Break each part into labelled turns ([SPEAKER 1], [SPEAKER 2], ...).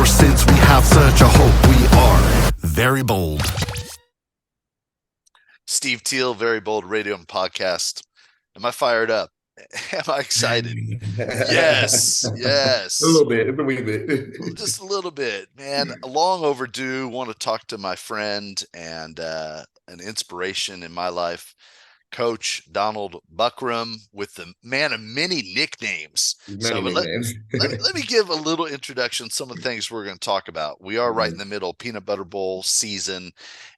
[SPEAKER 1] since we have such a hope, we are very bold.
[SPEAKER 2] Steve Teal, Very Bold Radio and Podcast. Am I fired up? Am I excited? Yes,
[SPEAKER 3] A little
[SPEAKER 2] yes.
[SPEAKER 3] bit, a wee bit.
[SPEAKER 2] Just a little bit, man. Long overdue. Want to talk to my friend and an inspiration in my life, Coach Donald Buckram, with the man of many nicknames.
[SPEAKER 3] Many
[SPEAKER 2] But
[SPEAKER 3] nicknames.
[SPEAKER 2] let me give a little introduction, some of the things we're going to talk about. We are right in the middle of Peanut Butter Bowl season.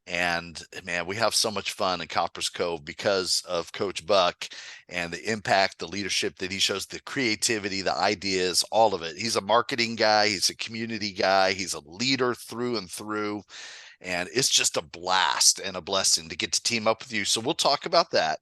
[SPEAKER 2] And man, we have so much fun in Copperas Cove because of Coach Buck and the impact, the leadership that he shows, the creativity, the ideas, all of it. He's a marketing guy. He's a community guy. He's a leader through and through. And it's just a blast and a blessing to get to team up with you. So we'll talk about that.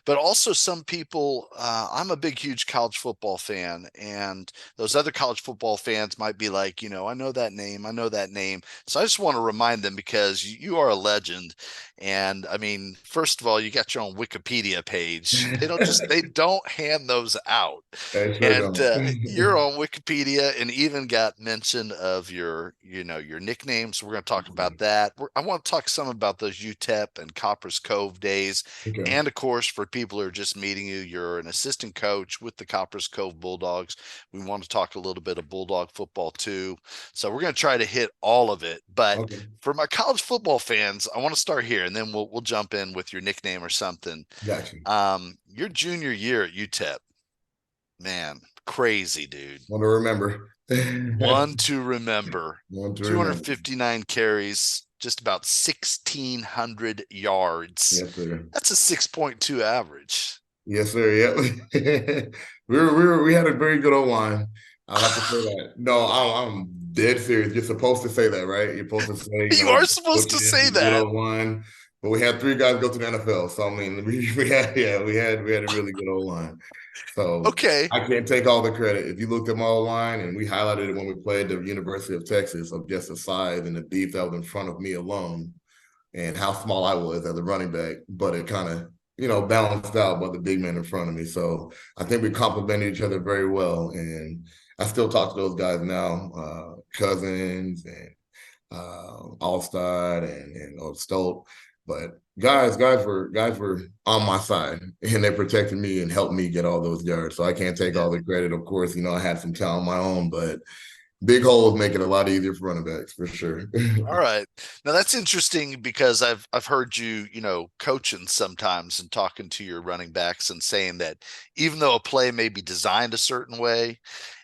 [SPEAKER 2] But also some people, I'm a big, huge college football fan. And those other college football fans might be like, I know that name. So I just want to remind them because you are a legend. And I mean, first of all, you got your own Wikipedia page. They don't hand those out. And you're on Wikipedia and even got mention of your nicknames. We're going to talk about that. I want to talk some about those UTEP and Copperas Cove days.
[SPEAKER 3] Okay.
[SPEAKER 2] And of course, for people who are just meeting you, you're an assistant coach with the Copperas Cove Bulldogs. We want to talk a little bit of Bulldog football too. So we're going to try to hit all of it. But for my college football fans, I want to start here and then we'll jump in with your nickname or something.
[SPEAKER 3] Gotcha.
[SPEAKER 2] Your junior year at UTEP, man, crazy, dude.
[SPEAKER 3] One to remember.
[SPEAKER 2] 259 carries, just about 1,600 yards.
[SPEAKER 3] Yes, sir.
[SPEAKER 2] That's a 6.2 average.
[SPEAKER 3] Yes, sir. Yep. we had a very good O-line. I have to say that. No, I'm dead serious. You're supposed to say that, right? You're supposed to say
[SPEAKER 2] you are supposed to say that.
[SPEAKER 3] O-line. But we had 3 guys go to the NFL. So I mean, we had a really good O-line. So
[SPEAKER 2] okay,
[SPEAKER 3] I can't take all the credit. If you looked at my O-line, and we highlighted it when we played the University of Texas, of just the size and the beef that was in front of me alone, and how small I was as a running back, but it kind of balanced out by the big man in front of me. So I think we complemented each other very well, and I still talk to those guys now, Cousins and Allstott and Stolt. But guys were on my side, and they protected me and helped me get all those yards. So I can't take all the credit. Of course, I had some talent of my own, but big holes make it a lot easier for running backs for sure.
[SPEAKER 2] All right. Now that's interesting because I've heard you, coaching sometimes and talking to your running backs and saying that even though a play may be designed a certain way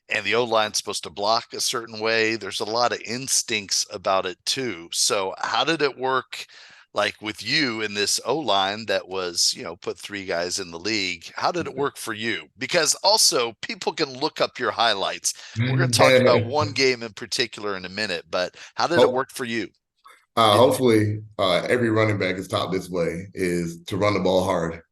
[SPEAKER 2] and the O-line's supposed to block a certain way, there's a lot of instincts about it too. So how did it work? Like with you in this O-line that was, put 3 guys in the league. How did it work for you? Because also people can look up your highlights. We're going to talk about one game in particular in a minute, but how did it work for you?
[SPEAKER 3] Hopefully every running back is taught this way, is to run the ball hard.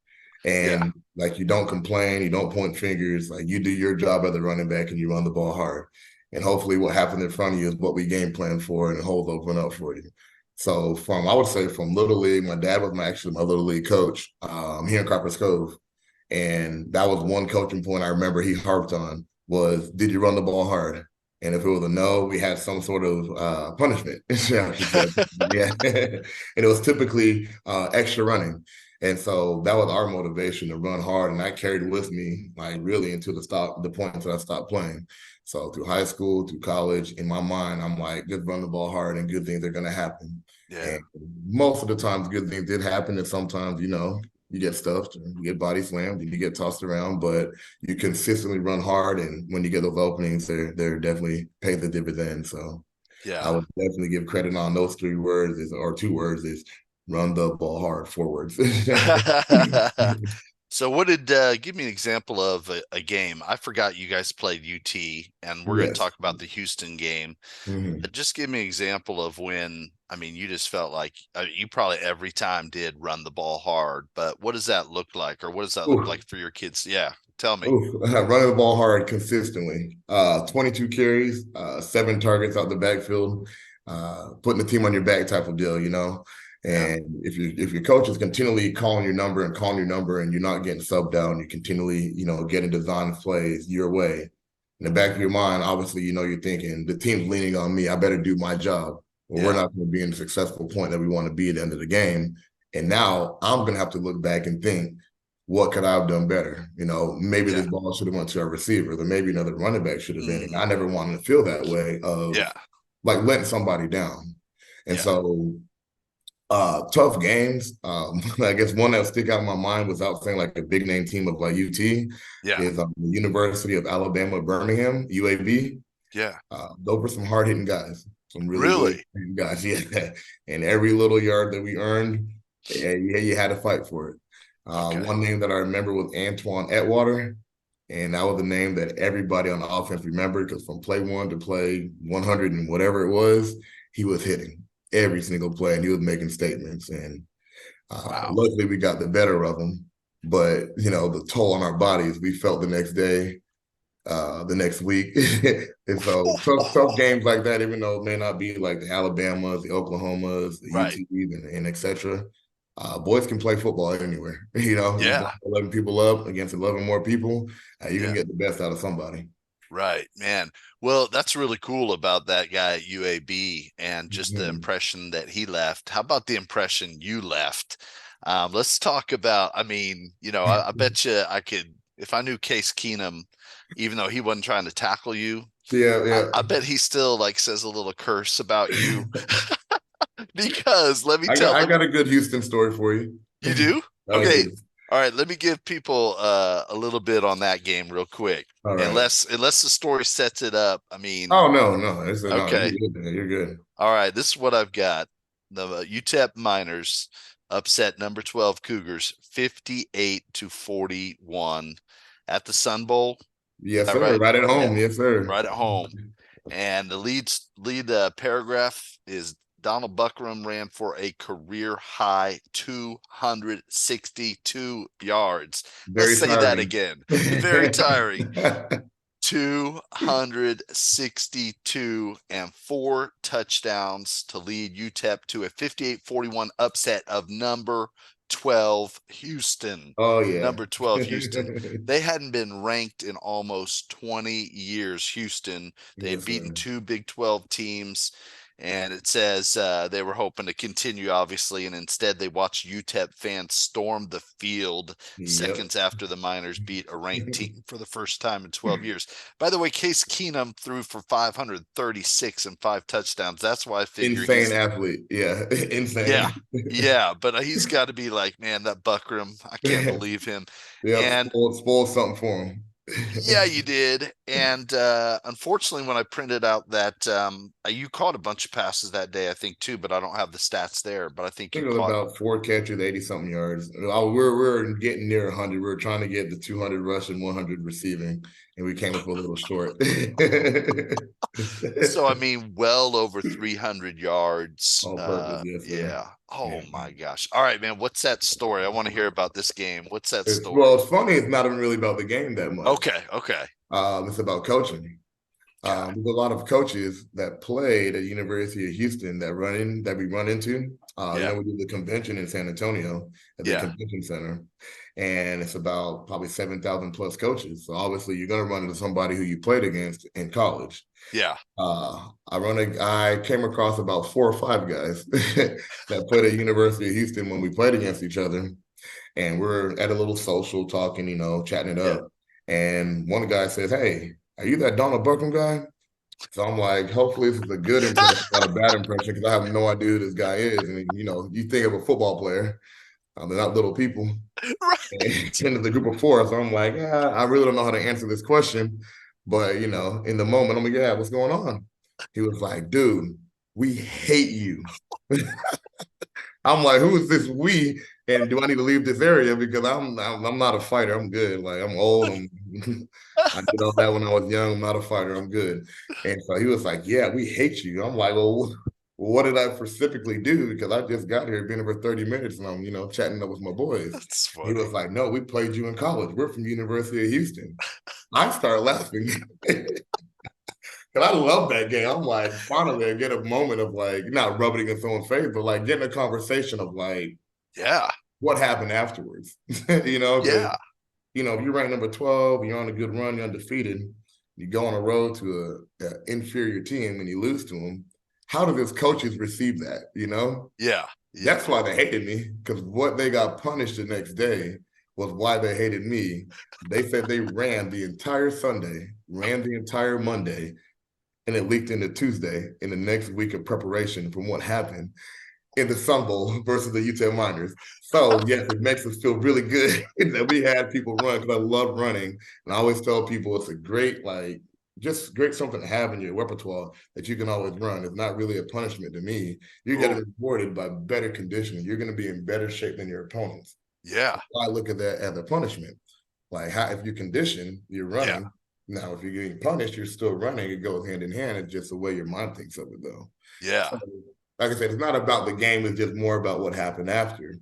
[SPEAKER 3] And you don't complain, you don't point fingers, you do your job as a running back and you run the ball hard. And hopefully what happened in front of you is what we game plan for and holes open up for you. So I would say from Little League, my dad was actually my Little League coach here in Copperas Cove. And that was one coaching point I remember he harped on was, did you run the ball hard? And if it was a no, we had some sort of punishment. Yeah. And it was typically extra running. And so that was our motivation to run hard. And that carried with me really into the point until I stopped playing. So through high school, through college, in my mind, I'm like, just run the ball hard and good things are going to happen.
[SPEAKER 2] Yeah.
[SPEAKER 3] And most of the times good things did happen. And sometimes, you get stuffed, you get body slammed, you get tossed around, but you consistently run hard. And when you get those openings, they're definitely pay the dividend. So yeah, I would definitely give credit on those 2 words is run the ball hard, 4 words.
[SPEAKER 2] So what did give me an example of a game? I forgot you guys played UT, and we're going to talk about the Houston game. But just give me an example of when, you just felt like you probably every time did run the ball hard, but what does that look like? Or what does that look like for your kids? Yeah, tell me.
[SPEAKER 3] Running the ball hard consistently. 22 carries, 7 targets out the backfield, putting the team on your back type of deal, And if your coach is continually calling your number and you're not getting subbed down, you continually, getting design plays your way, in the back of your mind, obviously, you're thinking the team's leaning on me. I better do my job, or we're not going to be in the successful point that we want to be at the end of the game. And now I'm going to have to look back and think, what could I have done better? Maybe this ball should have went to our receiver, or maybe another running back should have been. And I never wanted to feel that way of like letting somebody down. And so tough games. I guess one that stick out in my mind without saying like a big name team of like UT is the University of Alabama, Birmingham, UAB.
[SPEAKER 2] Yeah.
[SPEAKER 3] Those were some hard hitting guys. Some really good guys. Yeah. And every little yard that we earned, you had to fight for it. One name that I remember was Antoine Atwater. And that was the name that everybody on the offense remembered, because from play 1 to play 100 and whatever it was, he was hitting every single play, and he was making statements. And luckily we got the better of him. But, the toll on our bodies, we felt the next day, the next week. And so tough games like that, even though it may not be like the Alabamas, the Oklahomas, the UTEPs, and et cetera. Boys can play football anywhere. 11 people up against 11 more people, you can get the best out of somebody.
[SPEAKER 2] Right, man. Well, that's really cool about that guy at UAB, and just the impression that he left. How about the impression you left? Let's talk about, I bet you I could, if I knew Case Keenum, even though he wasn't trying to tackle you, I bet he still like says a little curse about you. Because let me tell you,
[SPEAKER 3] I got a good Houston story for you.
[SPEAKER 2] You do? Okay. All right. Let me give people a little bit on that game real quick. Right. Unless the story sets it up.
[SPEAKER 3] Oh, no.
[SPEAKER 2] Okay.
[SPEAKER 3] You're good.
[SPEAKER 2] All right. This is what I've got. The UTEP Miners upset number 12 Cougars 58-41 at the Sun Bowl.
[SPEAKER 3] Yes, sir. Right at home. Yes, sir.
[SPEAKER 2] Right at home. And the lead paragraph is Donald Buckram ran for a career high 262 yards. Let's say that again. Very tiring. 262 and 4 touchdowns to lead UTEP to a 58-41 upset of number 12 Houston.
[SPEAKER 3] Oh, yeah.
[SPEAKER 2] Number 12 Houston. They hadn't been ranked in almost 20 years, Houston. They had beaten 2 Big 12 teams. And it says they were hoping to continue, obviously, and instead they watched UTEP fans storm the field seconds after the Miners beat a ranked team for the first time in 12 years. By the way, Case Keenum threw for 536 and 5 touchdowns. That's why I figure
[SPEAKER 3] insane athlete. Yeah, insane.
[SPEAKER 2] Yeah, but he's got to be like, man, that Buckram, I can't believe him.
[SPEAKER 3] Yeah, and spoiled something for him.
[SPEAKER 2] Yeah, you did. And unfortunately, when I printed out that you caught a bunch of passes that day, I think, too, but I don't have the stats there. But I think
[SPEAKER 3] it was about 4 catches, 80-something yards. We're getting near 100. We were trying to get the 200 rushing, 100 receiving, and we came up a little short.
[SPEAKER 2] So, well over 300 yards.
[SPEAKER 3] On purpose, yes,
[SPEAKER 2] yeah. Oh, my gosh. All right, man. What's that story? I want to hear about this game. What's that story?
[SPEAKER 3] Well, it's funny. It's not even really about the game that much.
[SPEAKER 2] Okay.
[SPEAKER 3] It's about coaching. There's a lot of coaches that played at University of Houston that we run into. We do the convention in San Antonio at the convention center, and it's about probably 7,000 plus coaches. So obviously you're going to run into somebody who you played against in college.
[SPEAKER 2] Yeah.
[SPEAKER 3] I came across about 4 or 5 guys that played at University of Houston when we played against each other, and we're at a little social talking, chatting it up. And one guy says, "Hey, are you that Donald Buckram guy?" So I'm like, hopefully this is a good impression, not a bad impression, because I have no idea who this guy is. And, you think of a football player, they're not little people.
[SPEAKER 2] Right.
[SPEAKER 3] And into the group of 4. So I'm like, I really don't know how to answer this question. But, in the moment, I'm like, yeah, what's going on? He was like, dude, we hate you. I'm like, who is this we? And do I need to leave this area? Because I'm not a fighter. I'm good. Like, I'm old. I did all that when I was young. I'm not a fighter. I'm good. And so he was like, yeah, we hate you. I'm like, well, what did I specifically do? Because I just got here, been here for 30 minutes, and I'm, chatting up with my boys.
[SPEAKER 2] That's funny.
[SPEAKER 3] He was like, no, we played you in college. We're from University of Houston. I started laughing. Because I love that game. I'm like, finally, I get a moment of like, not rubbing it in someone's face, but like getting a conversation of like, what happened afterwards? If you're ranked number 12, you're on a good run, you're undefeated. you go on a road to an inferior team and you lose to them, how do those coaches receive that, you know?
[SPEAKER 2] Yeah.
[SPEAKER 3] That's why they hated me, because what they got punished the next day was why they hated me. They said they ran the entire Sunday, ran the entire Monday, and it leaked into Tuesday in the next week of preparation from what happened in the Sun Bowl versus the UTEP Miners. So yes, it makes us feel really good that we had people run, because I love running. And I always tell people it's a great, like, just great something to have in your repertoire that you can always run. It's not really a punishment to me. You're getting rewarded by better conditioning. You're going to be in better shape than your opponents.
[SPEAKER 2] Yeah.
[SPEAKER 3] So I look at that as a punishment. Like, how, if you condition, you're running. Yeah. Now, if you're getting punished, you're still running. It goes hand in hand. It's just the way your mind thinks of it, though.
[SPEAKER 2] Yeah.
[SPEAKER 3] So, like I said, it's not about the game. It's just more about what happened after.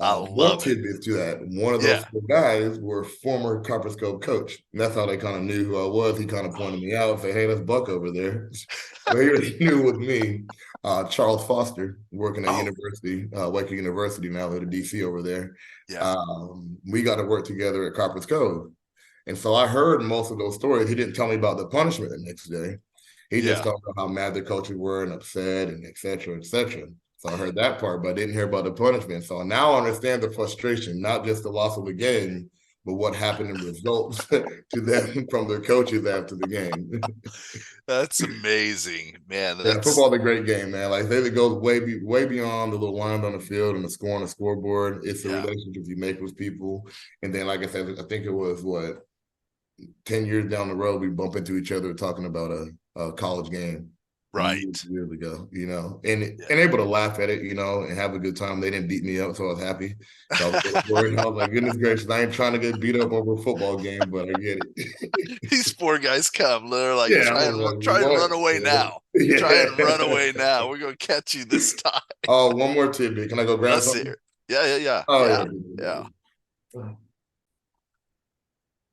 [SPEAKER 2] I love
[SPEAKER 3] one
[SPEAKER 2] it.
[SPEAKER 3] tidbit to that. One of those guys were former Copperas Coach coach. And that's how they kind of knew who I was. He kind of pointed me out and said, hey, that's Buck over there. So he already knew it was me. Charles Foster, working at University, Wake University now, they're the DC over there.
[SPEAKER 2] Yeah.
[SPEAKER 3] We got to work together at Copperas Coach. And so I heard most of those stories. He didn't tell me about the punishment the next day. He just talked about how mad the coaches were and upset and et cetera, et cetera. So I heard that part, but I didn't hear about the punishment. So now I understand the frustration, not just the loss of the game, but what happened in results to them from their coaches after the game.
[SPEAKER 2] That's amazing, man.
[SPEAKER 3] Football's a great game, man. Like, it goes way beyond the little lines on the field and the score on the scoreboard. It's the relationships you make with people. And then, like I said, I think it was, 10 years down the road, we bump into each other talking about a college game.
[SPEAKER 2] Right.
[SPEAKER 3] Years ago, and able to laugh at it, and have a good time. They didn't beat me up, so I was happy. So I was worried. I was like, goodness gracious, I ain't trying to get beat up over a football game, but I get it.
[SPEAKER 2] These poor guys come. They're like, try and run away now.
[SPEAKER 3] Yeah.
[SPEAKER 2] Try and run away now. We're going to catch you this time.
[SPEAKER 3] Oh, one more tidbit. Can I go grab something?
[SPEAKER 2] Yeah.
[SPEAKER 3] Oh,
[SPEAKER 2] yeah.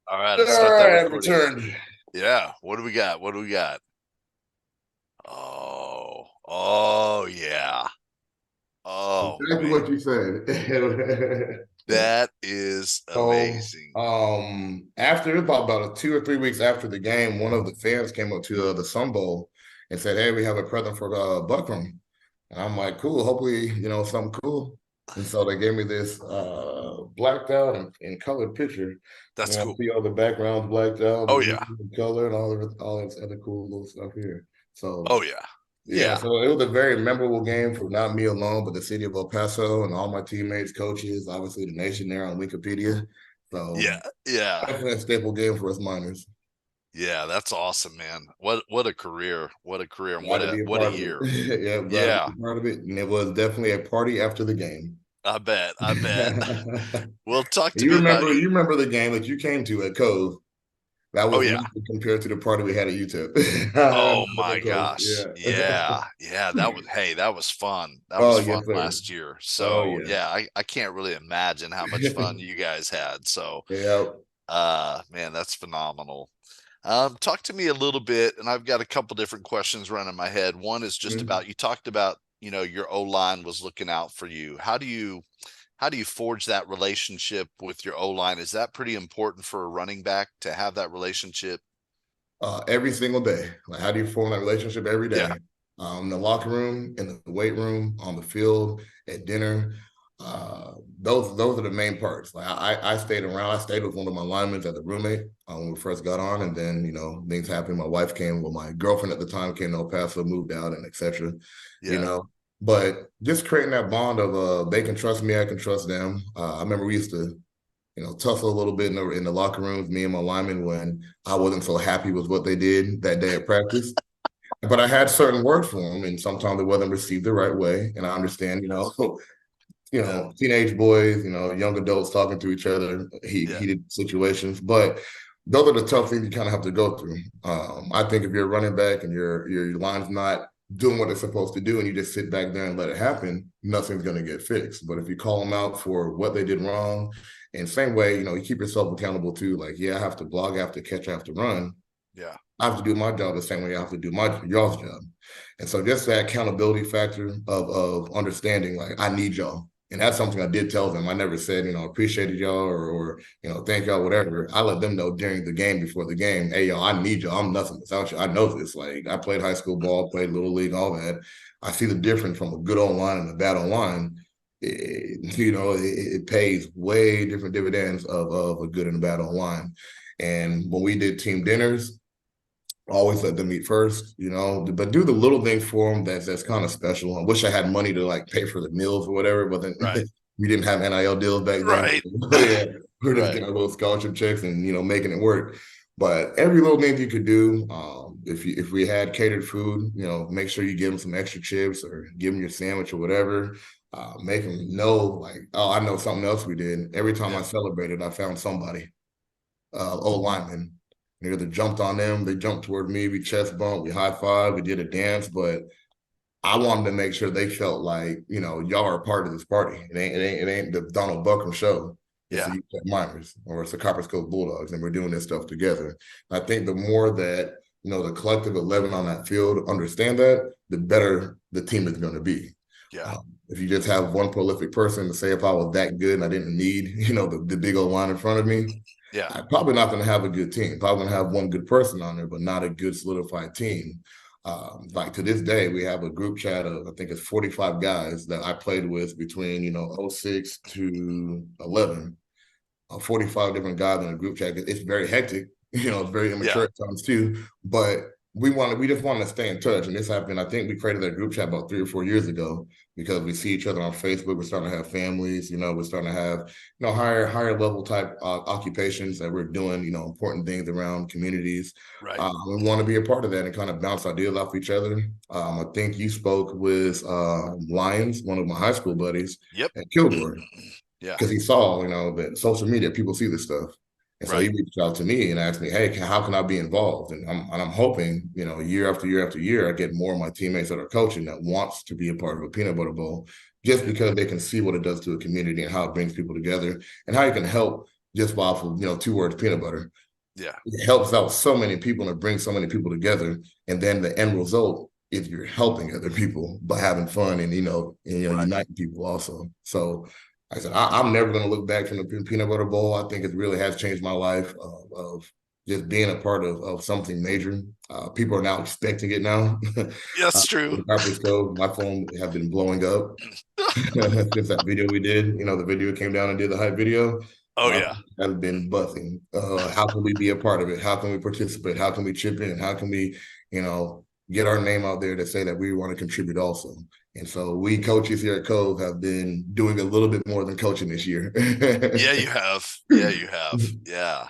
[SPEAKER 2] All right. Let's start that
[SPEAKER 3] returned.
[SPEAKER 2] Yeah. What do we got? Oh, yeah. Oh,
[SPEAKER 3] exactly what you said.
[SPEAKER 2] That is amazing.
[SPEAKER 3] After about 2 or 3 weeks after the game, one of the fans came up to the Sun Bowl and said, hey, we have a present for Buckram. And I'm like, cool. Hopefully, something cool. And so they gave me this blacked out and colored picture.
[SPEAKER 2] That's cool.
[SPEAKER 3] See all the backgrounds blacked out.
[SPEAKER 2] Oh, yeah.
[SPEAKER 3] Color and all this other cool little stuff here. So.
[SPEAKER 2] Oh, yeah.
[SPEAKER 3] Yeah, so it was a very memorable game for not me alone, but the city of El Paso and all my teammates, coaches, obviously the nation there on Wikipedia. So
[SPEAKER 2] yeah,
[SPEAKER 3] definitely a staple game for us Miners.
[SPEAKER 2] Yeah, that's awesome, man. What a career! What a career! And what a year!
[SPEAKER 3] Yeah, part of it, and it was definitely a party after the game.
[SPEAKER 2] I bet. Well, talk to
[SPEAKER 3] me. You
[SPEAKER 2] remember
[SPEAKER 3] the game that you came to at Cove? That was compared to the party we had at UTEP.
[SPEAKER 2] Oh my gosh. Yeah. That was fun. That was fun last year. So I can't really imagine how much fun you guys had. So man, that's phenomenal. Talk to me a little bit, and I've got a couple different questions running in my head. One is just about, you talked about, your O-line was looking out for you. How do you forge that relationship with your O-line? Is that pretty important for a running back to have that relationship?
[SPEAKER 3] Every single day. Like, how do you form that relationship every day? In the locker room, in the weight room, on the field, at dinner. Those are the main parts. Like, I stayed around. I stayed with one of my linemen as a roommate when we first got on, and then things happened. My wife came. Well, my girlfriend at the time came to El Paso, moved out, and etc. But just creating that bond of they can trust me, I can trust them. I remember we used to, tussle a little bit in the locker rooms, me and my linemen, when I wasn't so happy with what they did that day at practice. But I had certain words for them, and sometimes it wasn't received the right way. And I understand, teenage boys, young adults talking to each other, heated situations. But those are the tough things you kind of have to go through. I think if you're a running back and your line's not doing what they're supposed to do and you just sit back there and let it happen, nothing's going to get fixed. But if you call them out for what they did wrong, and same way, you keep yourself accountable too. Like, I have to blog, I have to catch, I have to run.
[SPEAKER 2] Yeah.
[SPEAKER 3] I have to do my job the same way I have to do y'all's job. And so just that accountability factor of understanding, like, I need y'all. And that's something I did tell them. I never said, appreciated y'all or thank y'all, whatever. I let them know during the game, before the game, hey, y'all, I need y'all. I'm nothing without you. I know this. Like, I played high school ball, played little league, all that. I see the difference from a good online and a bad online. It pays way different dividends of a good and a bad online. And when we did team dinners, always let them eat first, but do the little things for them that's kind of special. I wish I had money to like pay for the meals or whatever, but then
[SPEAKER 2] Right.
[SPEAKER 3] we didn't have NIL deals back then.
[SPEAKER 2] Right.
[SPEAKER 3] Yeah, we're just
[SPEAKER 2] Right.
[SPEAKER 3] getting our little scholarship checks and making it work. But every little thing you could do, if we had catered food, make sure you give them some extra chips or give them your sandwich or whatever. Make them know, like, oh, I know something else we did. Every time I celebrated, I found somebody, old lineman. They either jumped on them, they jumped toward me, we chest bumped, we high five, we did a dance, but I wanted to make sure they felt like, y'all are a part of this party. It ain't the Donald Buckram show. It's the UTEP Miners, or it's the Copperas Coach Bulldogs, and we're doing this stuff together. I think the more that the collective 11 on that field understand that, the better the team is going to be.
[SPEAKER 2] Yeah.
[SPEAKER 3] If you just have one prolific person to say, if I was that good and I didn't need, the big old line in front of me, I'm probably not going to have a good team. Probably going to have one good person on there, but not a good solidified team. Like to this day, we have a group chat of, I think it's 45 guys that I played with between, 06 to 11. 45 different guys in a group chat. It's very hectic. It's very immature at times too. But we just want to stay in touch. And this happened, I think we created that group chat about 3 or 4 years ago because we see each other on Facebook. We're starting to have families, we're starting to have, higher level type occupations that we're doing, important things around communities.
[SPEAKER 2] Right.
[SPEAKER 3] We want to be a part of that and kind of bounce ideas off each other. I think you spoke with Lyons, one of my high school buddies at Kilgore.
[SPEAKER 2] Yeah.
[SPEAKER 3] Because he saw, that social media, people see this stuff. And so he reached out to me and asked me, hey, how can I be involved? And I'm hoping, year after year after year, I get more of my teammates that are coaching that wants to be a part of a peanut butter bowl, just because they can see what it does to a community and how it brings people together and how you can help just off of, 2 words, peanut butter.
[SPEAKER 2] Yeah.
[SPEAKER 3] It helps out so many people and brings so many people together. And then the end result is you're helping other people by having fun and, uniting people also. So I said, I'm never going to look back from the peanut butter bowl. I think it really has changed my life of just being a part of something major. People are now expecting it now.
[SPEAKER 2] That's true.
[SPEAKER 3] Copperas Coach, my phone have been blowing up since that video we did. The video came down and did the hype video.
[SPEAKER 2] Oh, yeah.
[SPEAKER 3] Has been buzzing. How can we be a part of it? How can we participate? How can we chip in? How can we, get our name out there to say that we want to contribute also? And so we coaches here at Cove have been doing a little bit more than coaching this year.
[SPEAKER 2] Yeah, you have. Yeah, you have. Yeah.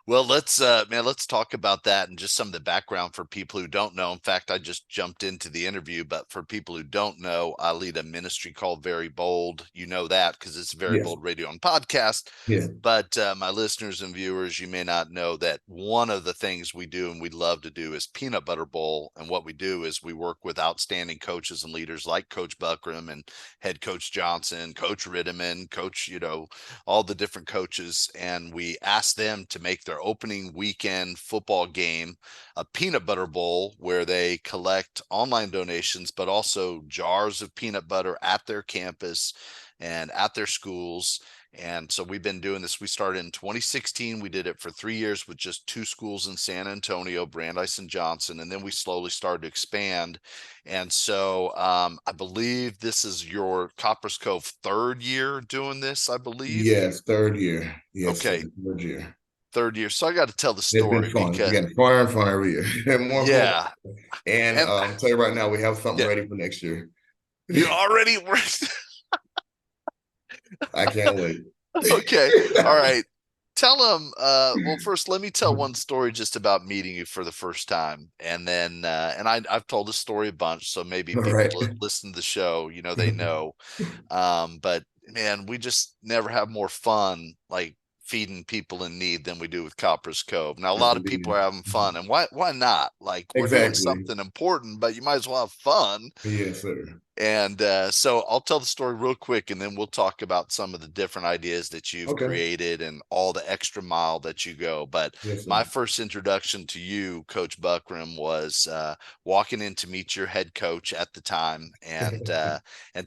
[SPEAKER 2] Well, let's talk about that and just some of the background for people who don't know. In fact, I just jumped into the interview, but for people who don't know, I lead a ministry called Very Bold. You know that because it's Very Bold Radio and Podcast.
[SPEAKER 3] Yeah.
[SPEAKER 2] But my listeners and viewers, you may not know that one of the things we do and we love to do is Peanut Butter Bowl. And what we do is we work with outstanding coaches and leaders like Coach Buckram and Head Coach Johnson, Coach Ritteman, Coach, all the different coaches. And we ask them to make their opening weekend football game a peanut butter bowl where they collect online donations, but also jars of peanut butter at their campus and at their schools. And so we've been doing this. We started in 2016. We did it for 3 years with just 2 schools in San Antonio, Brandeis and Johnson. And then we slowly started to expand. And so I believe this is your Copperas Cove 3rd year doing this, I believe.
[SPEAKER 3] Yes, 3rd year. Yes,
[SPEAKER 2] okay.
[SPEAKER 3] 3rd year.
[SPEAKER 2] 3rd year. So I got to tell the story.
[SPEAKER 3] It's been fun.
[SPEAKER 2] Because,
[SPEAKER 3] getting funner and fun every year. More
[SPEAKER 2] yeah.
[SPEAKER 3] fun. And I'll tell you right now, we have something ready for next year.
[SPEAKER 2] You already
[SPEAKER 3] I can't wait.
[SPEAKER 2] Okay. All right. Tell them, well, first, let me tell one story just about meeting you for the first time. And then, I've told this story a bunch, so maybe people listen to the show, they know. But man, we just never have more fun, like feeding people in need than we do with Copperas Cove. Now, a lot of people are having fun, and why not? Like, we're doing something important, but you might as well have fun.
[SPEAKER 3] Yes, sir.
[SPEAKER 2] And so I'll tell the story real quick, and then we'll talk about some of the different ideas that you've
[SPEAKER 3] Okay.
[SPEAKER 2] created and all the extra mile that you go. But
[SPEAKER 3] Yes,
[SPEAKER 2] my
[SPEAKER 3] sir.
[SPEAKER 2] first introduction to you, Coach Buckram, was walking in to meet your head coach at the time, and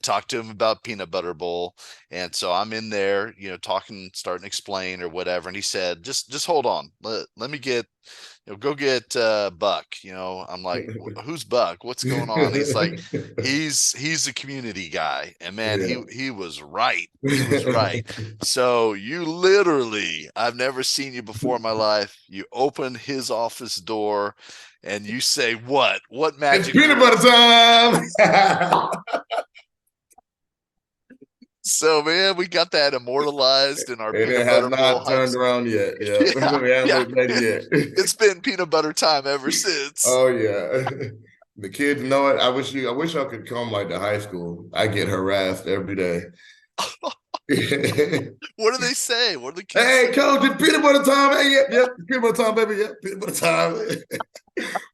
[SPEAKER 2] talk to him about Peanut Butter Bowl. And so I'm in there, talking, starting to explain or whatever. And he said, just hold on, let me get, go get Buck. I'm like, who's Buck? What's going on? He's like, he's a community guy, and man,
[SPEAKER 3] Yeah.
[SPEAKER 2] he was right. He was right. So you literally, I've never seen you before in my life. You open his office door and you say, what
[SPEAKER 3] It's
[SPEAKER 2] magic
[SPEAKER 3] peanut butter
[SPEAKER 2] words?
[SPEAKER 3] time.
[SPEAKER 2] So man, we got that immortalized in our
[SPEAKER 3] And it
[SPEAKER 2] Peanut
[SPEAKER 3] has
[SPEAKER 2] Butter Bowl
[SPEAKER 3] not
[SPEAKER 2] high
[SPEAKER 3] turned
[SPEAKER 2] school.
[SPEAKER 3] around yet. Yeah.
[SPEAKER 2] Yeah,
[SPEAKER 3] We haven't
[SPEAKER 2] yeah.
[SPEAKER 3] looked back yet.
[SPEAKER 2] It's been peanut butter time ever since.
[SPEAKER 3] Oh yeah. The kids know it. I wish I could come like to high school. I get harassed every day.
[SPEAKER 2] What do they say? What do the kids
[SPEAKER 3] Hey,
[SPEAKER 2] say?
[SPEAKER 3] coach, it's peanut butter time. Hey, yep, peanut butter time, baby. Yep, peanut butter time.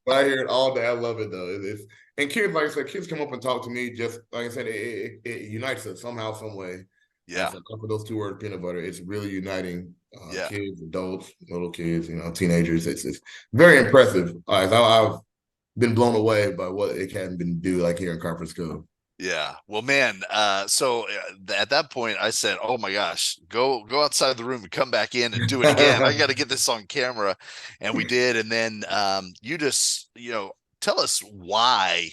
[SPEAKER 3] But I hear it all day. I love it though. And kids, like I said, kids come up and talk to me. Just like I said, it unites us somehow, some way.
[SPEAKER 2] Yeah,
[SPEAKER 3] So for those two words, peanut butter, it's really uniting
[SPEAKER 2] yeah.
[SPEAKER 3] kids, adults, little kids, teenagers. It's very impressive. I've been blown away by what it can do like here in Copperas Coach.
[SPEAKER 2] Yeah. Well, man, so at that point I said, "Oh my gosh, go outside the room and come back in and do it again. I got to get this on camera." And we did. And then you just, tell us why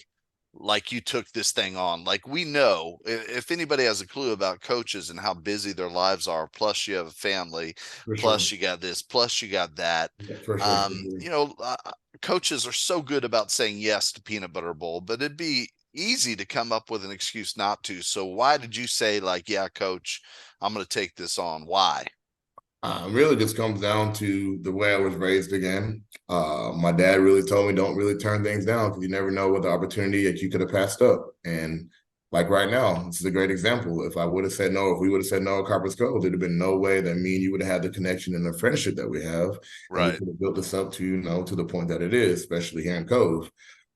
[SPEAKER 2] like you took this thing on. Like, we know if anybody has a clue about coaches and how busy their lives are, plus you have a family,
[SPEAKER 3] For sure.
[SPEAKER 2] plus you got this, plus you got that.
[SPEAKER 3] Yeah, for sure. For sure.
[SPEAKER 2] Coaches are so good about saying yes to Peanut Butter Bowl, but it'd be easy to come up with an excuse not to. So why did you say, like, yeah, coach, I'm going to take this on? Why?
[SPEAKER 3] Really just comes down to the way I was raised again. My dad really told me don't really turn things down because you never know what the opportunity that you could have passed up. And like right now, this is a great example. If we would have said no at Copperas Coach, there'd have been no way that me and you would have had the connection and the friendship that we have. And we
[SPEAKER 2] Right.
[SPEAKER 3] could have built this up to the point that it is, especially here in Cove.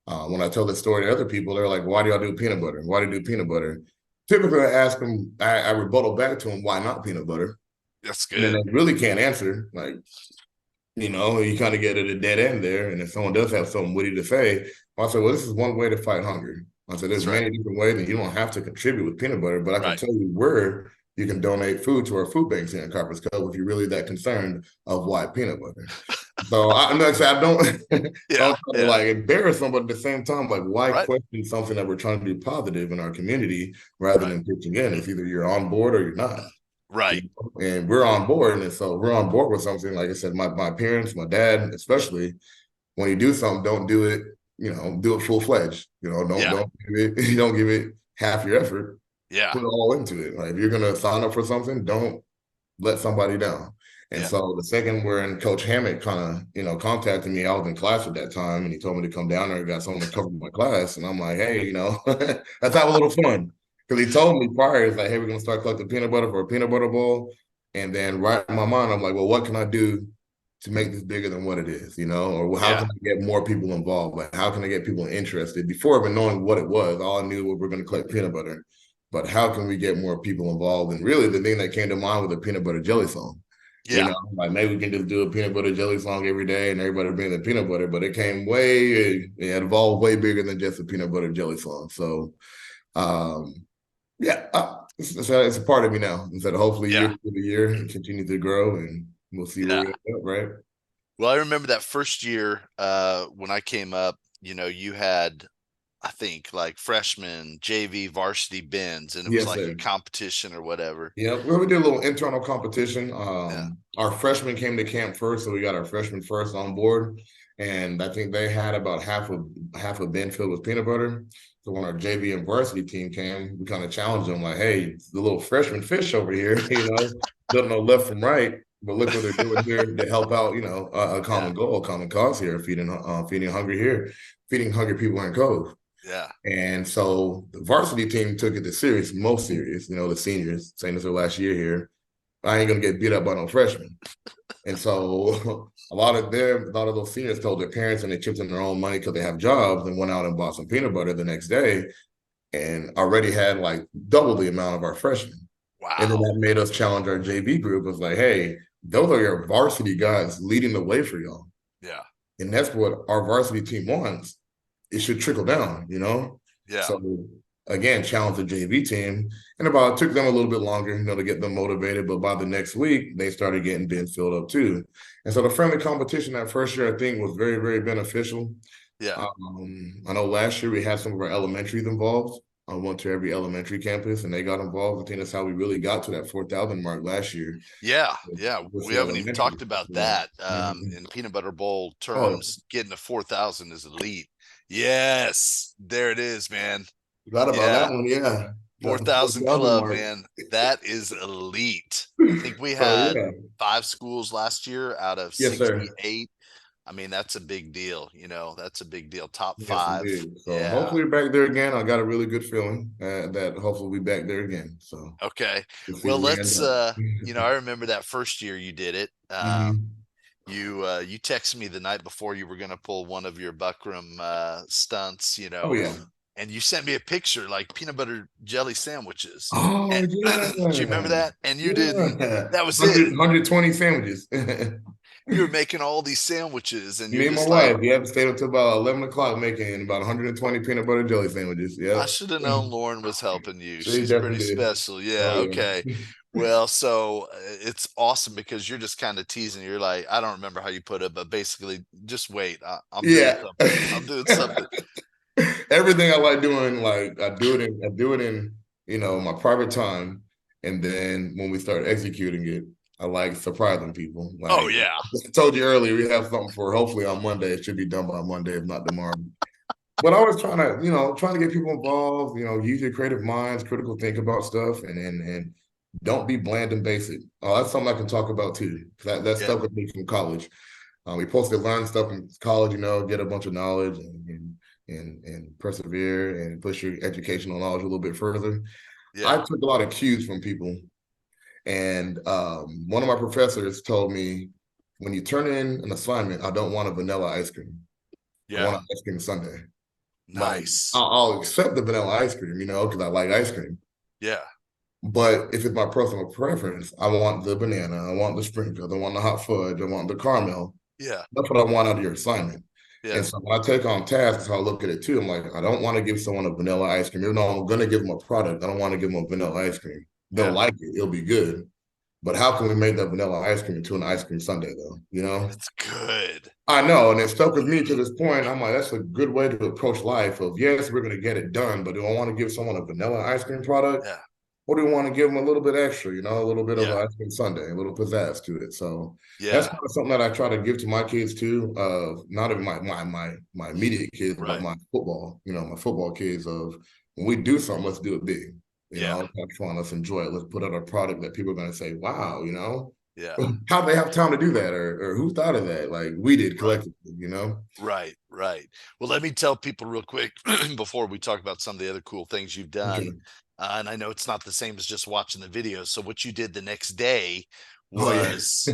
[SPEAKER 3] When I tell the story to other people, they're like, why do y'all do peanut butter? Why do you do peanut butter? Typically, I ask them, I rebuttal back to them, why not peanut butter?
[SPEAKER 2] That's
[SPEAKER 3] And then
[SPEAKER 2] good.
[SPEAKER 3] they really can't answer. Like, you kind of get at a dead end there. And if someone does have something witty to say, I say, well, this is one way to fight hunger. I said, there's
[SPEAKER 2] That's right.
[SPEAKER 3] many different ways, and you don't have to contribute with peanut butter, but I can
[SPEAKER 2] Right.
[SPEAKER 3] tell you where you can donate food to our food banks here in Copperas Cove if you're really that concerned of why peanut butter. So I'm not saying I don't,
[SPEAKER 2] Yeah.
[SPEAKER 3] don't try to
[SPEAKER 2] Yeah.
[SPEAKER 3] like embarrass them, but at the same time, like, why
[SPEAKER 2] Right.
[SPEAKER 3] question something that we're trying to do positive in our community rather
[SPEAKER 2] Right.
[SPEAKER 3] than pitching in? It's either you're on board or you're not.
[SPEAKER 2] Right.
[SPEAKER 3] And we're on board. And so we're on board with something. Like I said, my parents, my dad, especially, when you do something, don't do it, do it full fledged.
[SPEAKER 2] Yeah.
[SPEAKER 3] Don't give it, you don't give it half your effort.
[SPEAKER 2] Yeah.
[SPEAKER 3] Put it all into it. Like, if you're gonna sign up for something, don't let somebody down. And
[SPEAKER 2] Yeah.
[SPEAKER 3] so the second when Coach Hammett kind of, contacted me, I was in class at that time, and he told me to come down there and got someone to cover my class. And I'm like, hey, let's have a little fun. Because he told me prior, he's like, hey, we're going to start collecting peanut butter for a peanut butter bowl. And then right in my mind, I'm like, well, what can I do to make this bigger than what it is, or how can I get more people involved? Like, how can I get people interested? Before even knowing what it was, all I knew was we're going to collect peanut butter. But how can we get more people involved? And really the thing that came to mind was a peanut butter jelly song.
[SPEAKER 2] Yeah.
[SPEAKER 3] Like, maybe we can just do a peanut butter jelly song every day and everybody bring the peanut butter, but it evolved way bigger than just a peanut butter jelly song. So, it's a part of me now. And so hopefully year to year and continue to grow, and we'll see where we end up, right?
[SPEAKER 2] Well, I remember that first year when I came up, you had, I think, like freshman, JV, varsity bins, and it was like a competition or whatever.
[SPEAKER 3] Yeah, we did a little internal competition.
[SPEAKER 2] Yeah.
[SPEAKER 3] Our freshmen came to camp first, so we got our freshmen first on board, and I think they had about half a bin filled with peanut butter. So when our JV and varsity team came, we kind of challenged them, like, "Hey, the little freshman fish over here, doesn't know left from right, but look what they're doing here to help out, a common goal, a common cause here, feeding hungry people in Cove."
[SPEAKER 2] Yeah.
[SPEAKER 3] And so the varsity team took it most serious, the seniors, saying this their last year here. I ain't gonna get beat up by no freshmen. And so a lot of those seniors told their parents, and they chipped in their own money because they have jobs, and went out and bought some peanut butter the next day. and already had like double the amount of our freshmen. And then
[SPEAKER 2] Wow.
[SPEAKER 3] that made us challenge our JV group. It was like, hey, those are your varsity guys leading the way for y'all.
[SPEAKER 2] Yeah.
[SPEAKER 3] And that's what our varsity team wants. It should trickle down, you know?
[SPEAKER 2] Yeah.
[SPEAKER 3] So again, challenge the JV team. And it took them a little bit longer, to get them motivated. But by the next week, they started getting bins filled up too. And so the friendly competition that first year, I think, was very, very beneficial.
[SPEAKER 2] Yeah.
[SPEAKER 3] I know last year we had some of our elementaries involved. I went to every elementary campus and they got involved. I think that's how we really got to that 4,000 mark last year.
[SPEAKER 2] Yeah.
[SPEAKER 3] with-
[SPEAKER 2] Yeah.
[SPEAKER 3] with
[SPEAKER 2] We
[SPEAKER 3] the
[SPEAKER 2] haven't even
[SPEAKER 3] elementary.
[SPEAKER 2] talked about
[SPEAKER 3] Yeah.
[SPEAKER 2] that.
[SPEAKER 3] Mhm.
[SPEAKER 2] In peanut butter bowl
[SPEAKER 3] Oh,
[SPEAKER 2] terms, getting to 4,000 is elite. Yes. There it is, man.
[SPEAKER 3] forgot about
[SPEAKER 2] Yeah.
[SPEAKER 3] that one. Yeah. Got the
[SPEAKER 2] 4,000
[SPEAKER 3] 4,000
[SPEAKER 2] club,
[SPEAKER 3] mark.
[SPEAKER 2] man. That is elite. I think we
[SPEAKER 3] So
[SPEAKER 2] had
[SPEAKER 3] yeah.
[SPEAKER 2] 5 schools last year out of
[SPEAKER 3] Yes, sir.
[SPEAKER 2] 68. I mean, that's a big deal. That's a big deal. Top
[SPEAKER 3] Yes,
[SPEAKER 2] 5.
[SPEAKER 3] indeed. So
[SPEAKER 2] Yeah.
[SPEAKER 3] hopefully we're back there again. I got a really good feeling that hopefully we'll be back there again. So
[SPEAKER 2] Okay.
[SPEAKER 3] we'll see
[SPEAKER 2] Well,
[SPEAKER 3] where we end
[SPEAKER 2] let's
[SPEAKER 3] up.
[SPEAKER 2] I remember that first year you did it.
[SPEAKER 3] Mhm.
[SPEAKER 2] You texted me the night before you were going to pull one of your Buckram stunts,
[SPEAKER 3] Oh yeah.
[SPEAKER 2] and you sent me a picture like peanut butter jelly sandwiches.
[SPEAKER 3] Oh
[SPEAKER 2] And,
[SPEAKER 3] yeah.
[SPEAKER 2] do you remember that? And you didn't.
[SPEAKER 3] Yeah.
[SPEAKER 2] That was it.
[SPEAKER 3] 120 sandwiches.
[SPEAKER 2] You were making all these sandwiches, and you're
[SPEAKER 3] Me and my
[SPEAKER 2] just like,
[SPEAKER 3] wife, we have stayed up to about 11 o'clock making about 120 peanut butter jelly sandwiches. Yeah.
[SPEAKER 2] I should have known Lauren was helping you.
[SPEAKER 3] She
[SPEAKER 2] She's pretty
[SPEAKER 3] definitely did.
[SPEAKER 2] special. Yeah.
[SPEAKER 3] Oh
[SPEAKER 2] Okay.
[SPEAKER 3] yeah.
[SPEAKER 2] Well, so it's awesome because you're just kind of teasing. You're like, I don't remember how you put it, but basically, just wait. I'm doing
[SPEAKER 3] Yeah.
[SPEAKER 2] something. I'm doing something.
[SPEAKER 3] Everything I like doing, like I do it in my private time. And then when we start executing it, I like surprising people.
[SPEAKER 2] Oh
[SPEAKER 3] Like
[SPEAKER 2] yeah.
[SPEAKER 3] I told you earlier, we have something for hopefully on Monday. It should be done by Monday, if not tomorrow. But I was trying to get people involved, use your creative minds, critical think about stuff, and don't be bland and basic. Oh, that's something I can talk about too. That
[SPEAKER 2] Yeah.
[SPEAKER 3] stuff with me from college. We're supposed to learn stuff in college, get a bunch of knowledge and persevere and push your educational knowledge a little bit further. I
[SPEAKER 2] Yeah.
[SPEAKER 3] took a lot of cues from people, and one of my professors told me, when you turn in an assignment, I don't want a vanilla ice cream. I
[SPEAKER 2] Yeah.
[SPEAKER 3] want an ice cream sundae. Like
[SPEAKER 2] Nice.
[SPEAKER 3] I'll accept the vanilla ice cream, because I like ice cream.
[SPEAKER 2] Yeah.
[SPEAKER 3] But if it's my personal preference, I want the banana, I want the sprinkles, I want the hot fudge, I want the caramel.
[SPEAKER 2] Yeah.
[SPEAKER 3] That's what I want out of your assignment.
[SPEAKER 2] Yeah.
[SPEAKER 3] And so when I take on tasks, I look at it too. I'm like, I don't want to give someone a vanilla ice cream. Even though I'm going to give them a product, I don't want to give them a vanilla ice cream. They'll
[SPEAKER 2] Yeah.
[SPEAKER 3] like it. It'll be good. But how can we make that vanilla ice cream into an ice cream sundae, though?
[SPEAKER 2] It's good.
[SPEAKER 3] I know, and it stuck with me to this point. I'm like, that's a good way to approach life. Of yes, we're going to get it done, but do I want to give someone a vanilla ice cream product?
[SPEAKER 2] Yeah.
[SPEAKER 3] Or do we want to give them a little bit extra, a little bit of
[SPEAKER 2] Yeah.
[SPEAKER 3] ice cream sundae, a little pizzazz to it? So that's
[SPEAKER 2] Yeah.
[SPEAKER 3] kind of something that I try to give to my kids too. Not even my immediate kids, but
[SPEAKER 2] Right.
[SPEAKER 3] my football kids. Of when we do something, let's do it big.
[SPEAKER 2] Yeah.
[SPEAKER 3] Let's have fun, let's enjoy it. Let's put out a product that people are going to say, "Wow,
[SPEAKER 2] Yeah.
[SPEAKER 3] how they have time to do that, or who thought of that? Like we did collectively,
[SPEAKER 2] Right. Right. Well, let me tell people real quick before we talk about some of the other cool things you've done.
[SPEAKER 3] Okay.
[SPEAKER 2] And I know it's not the same as just watching the videos. So what you did the next day
[SPEAKER 3] Oh yeah.
[SPEAKER 2] was,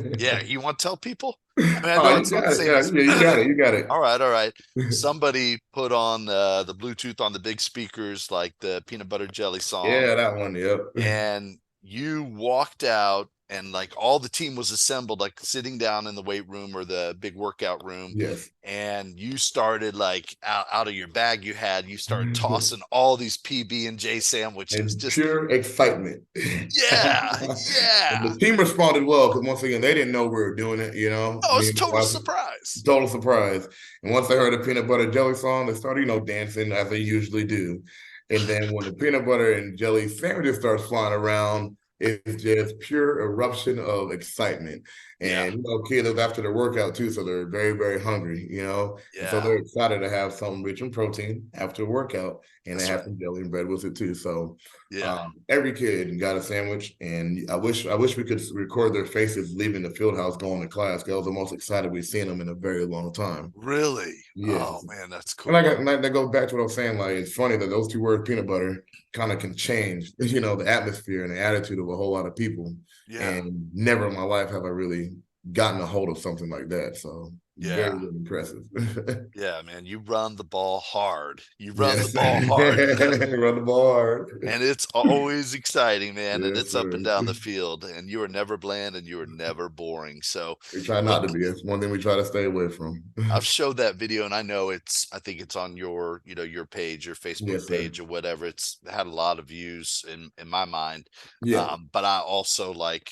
[SPEAKER 2] you want to tell people? I mean, I
[SPEAKER 3] Oh,
[SPEAKER 2] know
[SPEAKER 3] you
[SPEAKER 2] it's not
[SPEAKER 3] got
[SPEAKER 2] the
[SPEAKER 3] it.
[SPEAKER 2] same
[SPEAKER 3] Yeah,
[SPEAKER 2] as.
[SPEAKER 3] yeah, you got it. You got it.
[SPEAKER 2] All right. All right. Somebody put on the Bluetooth on the big speakers, like the peanut butter jelly song.
[SPEAKER 3] Yeah, that one. Yep.
[SPEAKER 2] And you walked out and like all the team was assembled, like sitting down in the weight room or the big workout room.
[SPEAKER 3] Yes.
[SPEAKER 2] And you started like out of your bag you started tossing all these PB&J sandwiches.
[SPEAKER 3] And
[SPEAKER 2] Just
[SPEAKER 3] pure excitement.
[SPEAKER 2] yeah.
[SPEAKER 3] And
[SPEAKER 2] Yeah.
[SPEAKER 3] the team responded well because once again, they didn't know we were doing it,
[SPEAKER 2] Oh,
[SPEAKER 3] Me
[SPEAKER 2] it's
[SPEAKER 3] and my
[SPEAKER 2] total
[SPEAKER 3] wife,
[SPEAKER 2] surprise.
[SPEAKER 3] total surprise. And once they heard the peanut butter jelly song, they started, dancing as they usually do. And then when the peanut butter and jelly sandwiches start flying around, it's just pure eruption of excitement.
[SPEAKER 2] Yeah.
[SPEAKER 3] And kids are after the workout too, so they're very, very hungry, And so
[SPEAKER 2] Yeah.
[SPEAKER 3] they're excited to have something rich in protein after a workout, and
[SPEAKER 2] That's
[SPEAKER 3] they have
[SPEAKER 2] right.
[SPEAKER 3] some jelly and bread with it too. So
[SPEAKER 2] Yeah.
[SPEAKER 3] every kid got a sandwich, and I wish we could record their faces leaving the field house going to class. Because I was the most excited we've seen them in a very long time.
[SPEAKER 2] Really?
[SPEAKER 3] Yes.
[SPEAKER 2] Oh man, that's
[SPEAKER 3] And
[SPEAKER 2] cool.
[SPEAKER 3] that goes back to what I was saying. Like, it's funny that those two words, peanut butter, kind of can change, the atmosphere and the attitude of a whole lot of people.
[SPEAKER 2] Yeah.
[SPEAKER 3] And never in my life have I really gotten a hold of something like that. So Very,
[SPEAKER 2] Yeah.
[SPEAKER 3] very impressive.
[SPEAKER 2] Yeah, man, you run the ball hard. You run the
[SPEAKER 3] Yes.
[SPEAKER 2] ball hard.
[SPEAKER 3] Run the ball hard.
[SPEAKER 2] And it's always exciting, man. And
[SPEAKER 3] Yes,
[SPEAKER 2] it's up and
[SPEAKER 3] sir.
[SPEAKER 2] down the field. And you are never bland and you are never boring. So
[SPEAKER 3] We try not to
[SPEAKER 2] look,
[SPEAKER 3] be. It's one thing we try to stay away from.
[SPEAKER 2] I've showed that video and I know I think it's on your, your page, your Facebook
[SPEAKER 3] Yes, sir.
[SPEAKER 2] page or whatever. It's had a lot of views in my mind.
[SPEAKER 3] Yeah.
[SPEAKER 2] But I also like,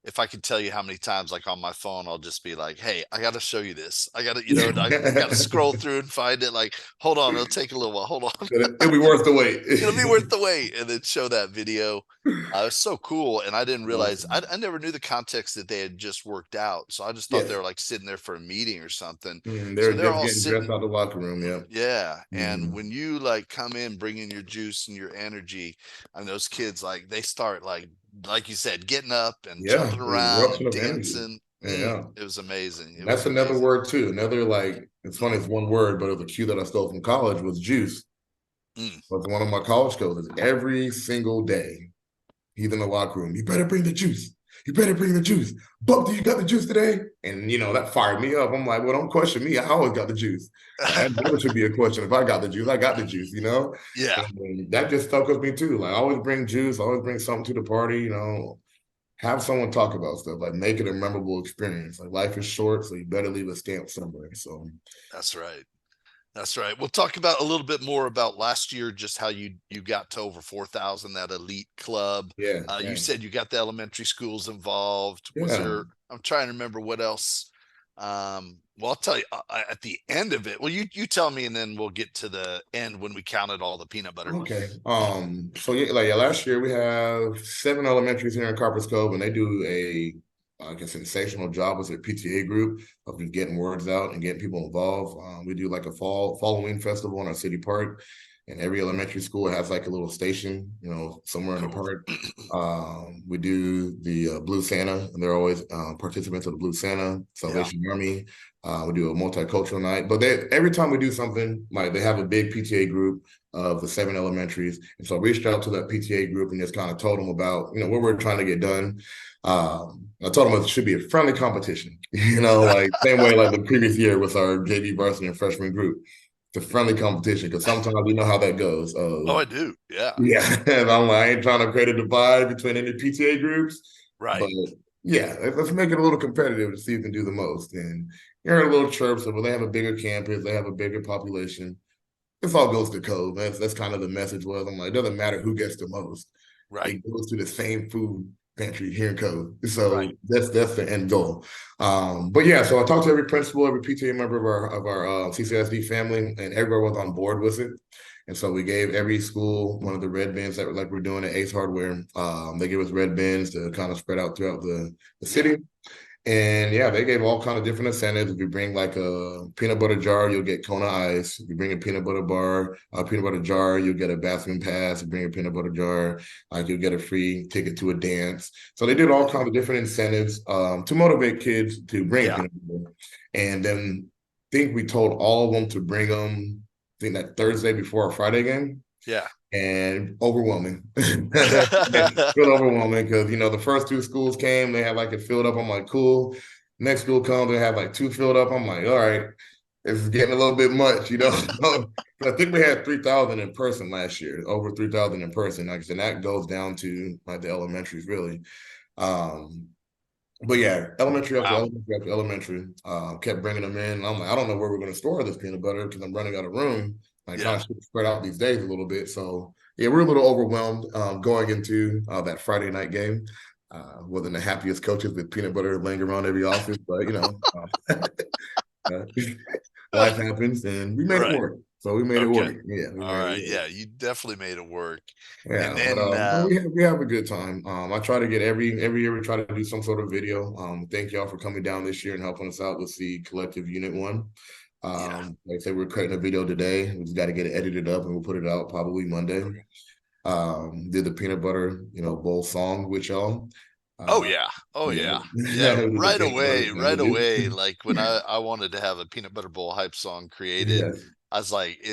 [SPEAKER 2] if I could tell you how many times, like on my phone, I'll just be like, hey, I got to show you this. I got to, I got to scroll through and find it. Like, hold on, it'll take a little while. Hold on.
[SPEAKER 3] It'll be worth the wait.
[SPEAKER 2] It'll be worth the wait. And then show that video. It's so cool. And I didn't realize,
[SPEAKER 3] Awesome.
[SPEAKER 2] I never knew the context that they had just worked out. So I just thought they
[SPEAKER 3] Yes.
[SPEAKER 2] were like sitting there for a meeting or something.
[SPEAKER 3] They're
[SPEAKER 2] So they're
[SPEAKER 3] just
[SPEAKER 2] all
[SPEAKER 3] getting dressed
[SPEAKER 2] sitting.
[SPEAKER 3] out the locker room. Yeah.
[SPEAKER 2] Yeah. And
[SPEAKER 3] Mhm.
[SPEAKER 2] when you like come in bringing your juice and your energy, and those kids, like they start like you said, getting up and
[SPEAKER 3] Yeah.
[SPEAKER 2] jumping
[SPEAKER 3] The
[SPEAKER 2] around
[SPEAKER 3] eruption
[SPEAKER 2] and
[SPEAKER 3] of energy.
[SPEAKER 2] dancing.
[SPEAKER 3] Yeah.
[SPEAKER 2] It was amazing. It
[SPEAKER 3] That's
[SPEAKER 2] was
[SPEAKER 3] another
[SPEAKER 2] amazing.
[SPEAKER 3] word too. Another like it's funny, it's one word, but it was a cue that I stole from college was juice.
[SPEAKER 2] Mm.
[SPEAKER 3] Was one of my college coaches every single day. He's in the locker room. You better bring the juice. You better bring the juice. Buck, do you got the juice today? And that fired me up. I'm like, well, don't question me. I always got the juice. That never should be a question. If I got the juice, I got the juice.
[SPEAKER 2] Yeah.
[SPEAKER 3] And that just stuck with me too. Like I always bring juice, always bring something to the party. Have someone talk about stuff, like make it a memorable experience. Like life is short, so you better leave a stamp somewhere. So
[SPEAKER 2] That's right. That's right. We'll talk about a little bit more about last year, just how you got to over 4,000, that elite club.
[SPEAKER 3] yeah,
[SPEAKER 2] You
[SPEAKER 3] yeah.
[SPEAKER 2] said you got the elementary schools involved. Was
[SPEAKER 3] Yeah.
[SPEAKER 2] there? I'm trying to remember what else. Well, I'll tell you at the end of it. Well, you tell me, and then we'll get to the end when we counted all the peanut butter.
[SPEAKER 3] Okay. So last year we have 7 elementaries here in Copperas Cove, and they do a sensational job with their PTA group of just getting words out and getting people involved. We do like a Halloween festival in our city park, and every elementary school has like a little station, somewhere in the
[SPEAKER 2] Cool.
[SPEAKER 3] park. We do the Blue Santa, and they're always participants of the Blue Santa, Salvation Army. We do a multicultural night, but every time we do something, like they have a big PTA group of the 7 elementaries. And so I reached out to that PTA group and just kind of told them about, what we're trying to get done. I told them it should be a friendly competition, like same way like the previous year with our JV varsity and freshman group. It's a friendly competition because sometimes you know how that goes.
[SPEAKER 2] Oh, I do. Yeah.
[SPEAKER 3] Yeah. And I'm like, I ain't trying to create a divide between any PTA groups.
[SPEAKER 2] Right.
[SPEAKER 3] But yeah, let's make it a little competitive to see who can do the most. And you're a little chirps of, well, they have a bigger campus, they have a bigger population. This all goes to code. That's kind of the message was. I'm like, it doesn't matter who gets the most.
[SPEAKER 2] Right.
[SPEAKER 3] It goes to the same food pantry here in code. So that's the end goal. But yeah, so I talked to every principal, every PTA member of our CCSD family, and everybody was on board with it. And so we gave every school one of the red bins that we're doing at Ace Hardware. They gave us red bins to kind of spread out throughout the city. And yeah, they gave all kind of different incentives. If you bring like a peanut butter jar, you'll get Kona ice. If you bring a peanut butter jar, you'll get a bathroom pass. If you bring a peanut butter jar, you'll get a free ticket to a dance. So they did all kinds of different incentives to motivate kids to bring peanut butter. And then I think we told all of them to bring them, I think that Thursday before our Friday game.
[SPEAKER 2] Yeah.
[SPEAKER 3] And overwhelming. Feel overwhelming because the first 2 schools came, they had like it filled up. I'm like, cool. Next school comes, they have like 2 filled up. I'm like, all right, this is getting a little bit much. I think we had 3,000 in person last year, over 3,000 in person. Like I said, that goes down to like the elementaries really. But yeah, elementary after elementary, kept bringing them in. I'm like, I don't know where we're going to store this peanut butter because I'm running out of room. Kind of spread out these days a little bit. So yeah, we're a little overwhelmed going into that Friday night game. Wasn't the happiest coaches with peanut butter laying around every office, but life happens and we made it work. So we made it work. Yeah.
[SPEAKER 2] All right. Yeah, you definitely made it work.
[SPEAKER 3] Yeah,
[SPEAKER 2] and then
[SPEAKER 3] but we have a good time. I try to get every year we try to do some sort of video. Thank y'all for coming down this year and helping us out with the collective unit 1. Like I said, we're creating a video today. We just got to get it edited up and we'll put it out probably Monday. Did the peanut butter, bowl song with y'all.
[SPEAKER 2] Yeah. Right away. Like when I wanted to have a peanut butter bowl hype song created, I was like,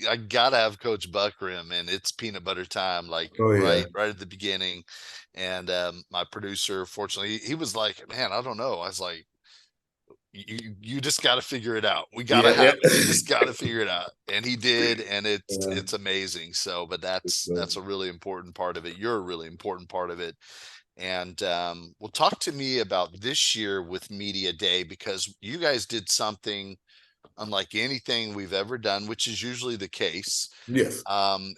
[SPEAKER 2] I gotta have Coach Buckram and it's peanut butter time, like right at the beginning. And my producer, fortunately, he was like, man, I don't know. I was like, you just got to figure it out. We got to
[SPEAKER 3] Yeah,
[SPEAKER 2] have
[SPEAKER 3] yeah.
[SPEAKER 2] it. You just got to figure it out. And he did, and
[SPEAKER 3] Yeah.
[SPEAKER 2] it's amazing. So, but that's a really important part of it. You're a really important part of it. And well, talk to me about this year with Media Day, because you guys did something unlike anything we've ever done, which is usually the case.
[SPEAKER 3] Yes.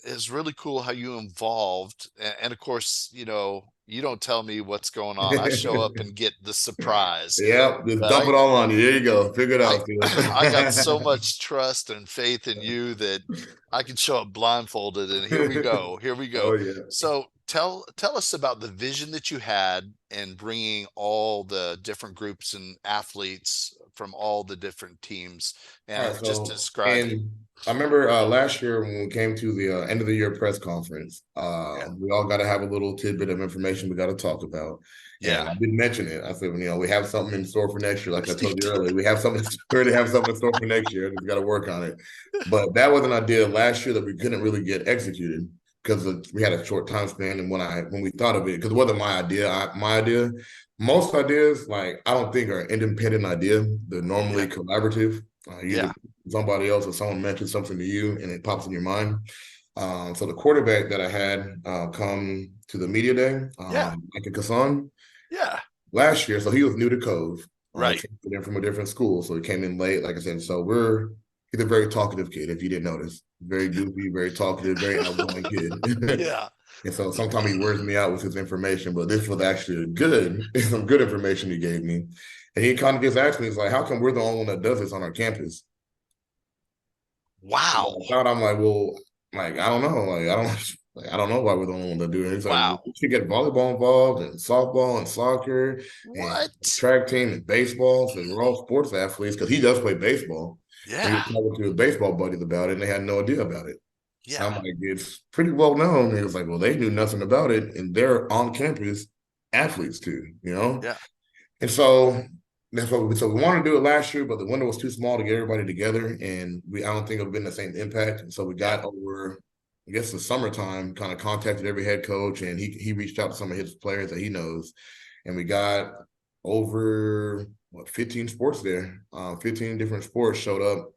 [SPEAKER 2] It's really cool how you involved. And of course, you don't tell me what's going on. I show up and get the surprise.
[SPEAKER 3] Yeah, just
[SPEAKER 2] But
[SPEAKER 3] dump it all on you. There you go. Figure it
[SPEAKER 2] I,
[SPEAKER 3] out, Phil.
[SPEAKER 2] I got so much trust and faith in you that I can show up blindfolded, and here we go. Here we
[SPEAKER 3] Oh
[SPEAKER 2] go.
[SPEAKER 3] yeah.
[SPEAKER 2] So tell us about the vision that you had in bringing all the different groups and athletes from all the different teams,
[SPEAKER 3] All
[SPEAKER 2] and
[SPEAKER 3] right.
[SPEAKER 2] just
[SPEAKER 3] So,
[SPEAKER 2] describe it.
[SPEAKER 3] and I remember last year when we came to the end of the year press conference,
[SPEAKER 2] Yeah.
[SPEAKER 3] we all got to have a little tidbit of information we got to talk about. And
[SPEAKER 2] Yeah.
[SPEAKER 3] I did mention it. I said, we have something in store for next year. Like I told you earlier, we already have something in store for next year. Just got to work on it. But that was an idea last year that we couldn't really get executed because we had a short time span. And when we thought of it, because it wasn't my idea, most ideas, like I don't think are independent idea. They're normally collaborative. Either
[SPEAKER 2] Yeah.
[SPEAKER 3] somebody else or someone mentions something to you and it pops in your mind. So the quarterback that I had come to the media day,
[SPEAKER 2] Yeah.
[SPEAKER 3] Micah Kasson,
[SPEAKER 2] Yeah.
[SPEAKER 3] last year, so he was new to Cove.
[SPEAKER 2] Right.
[SPEAKER 3] Transferred in from a different school, so he came in late. Like I said, so he's a very talkative kid. If you didn't notice, very goofy, very talkative, very outgoing kid.
[SPEAKER 2] Yeah.
[SPEAKER 3] And so sometimes he wears me out with his information, but this was actually some good information he gave me. And he kind of just asked me, he's like, how come we're the only one that does this on our campus?
[SPEAKER 2] Wow.
[SPEAKER 3] I'm like, well, like, I don't know. I don't know why we're the only one that do it. He's like, well,
[SPEAKER 2] Wow.
[SPEAKER 3] we should get volleyball involved and softball and soccer and
[SPEAKER 2] What?
[SPEAKER 3] track team and baseball. So we're all sports athletes because he does play baseball. And he
[SPEAKER 2] Yeah.
[SPEAKER 3] was talking to his baseball buddies about it, and they had no idea about it.
[SPEAKER 2] Yeah.
[SPEAKER 3] I'm like, it's pretty well known. And he was like, well, they knew nothing about it, and they're on campus athletes too,
[SPEAKER 2] Yeah.
[SPEAKER 3] And so so we wanted to do it last year, but the window was too small to get everybody together, and I don't think it would have been the same impact. And so we got over, I guess, the summertime, kind of contacted every head coach, and he reached out to some of his players that he knows, and we got over 15 sports there. 15 different sports showed up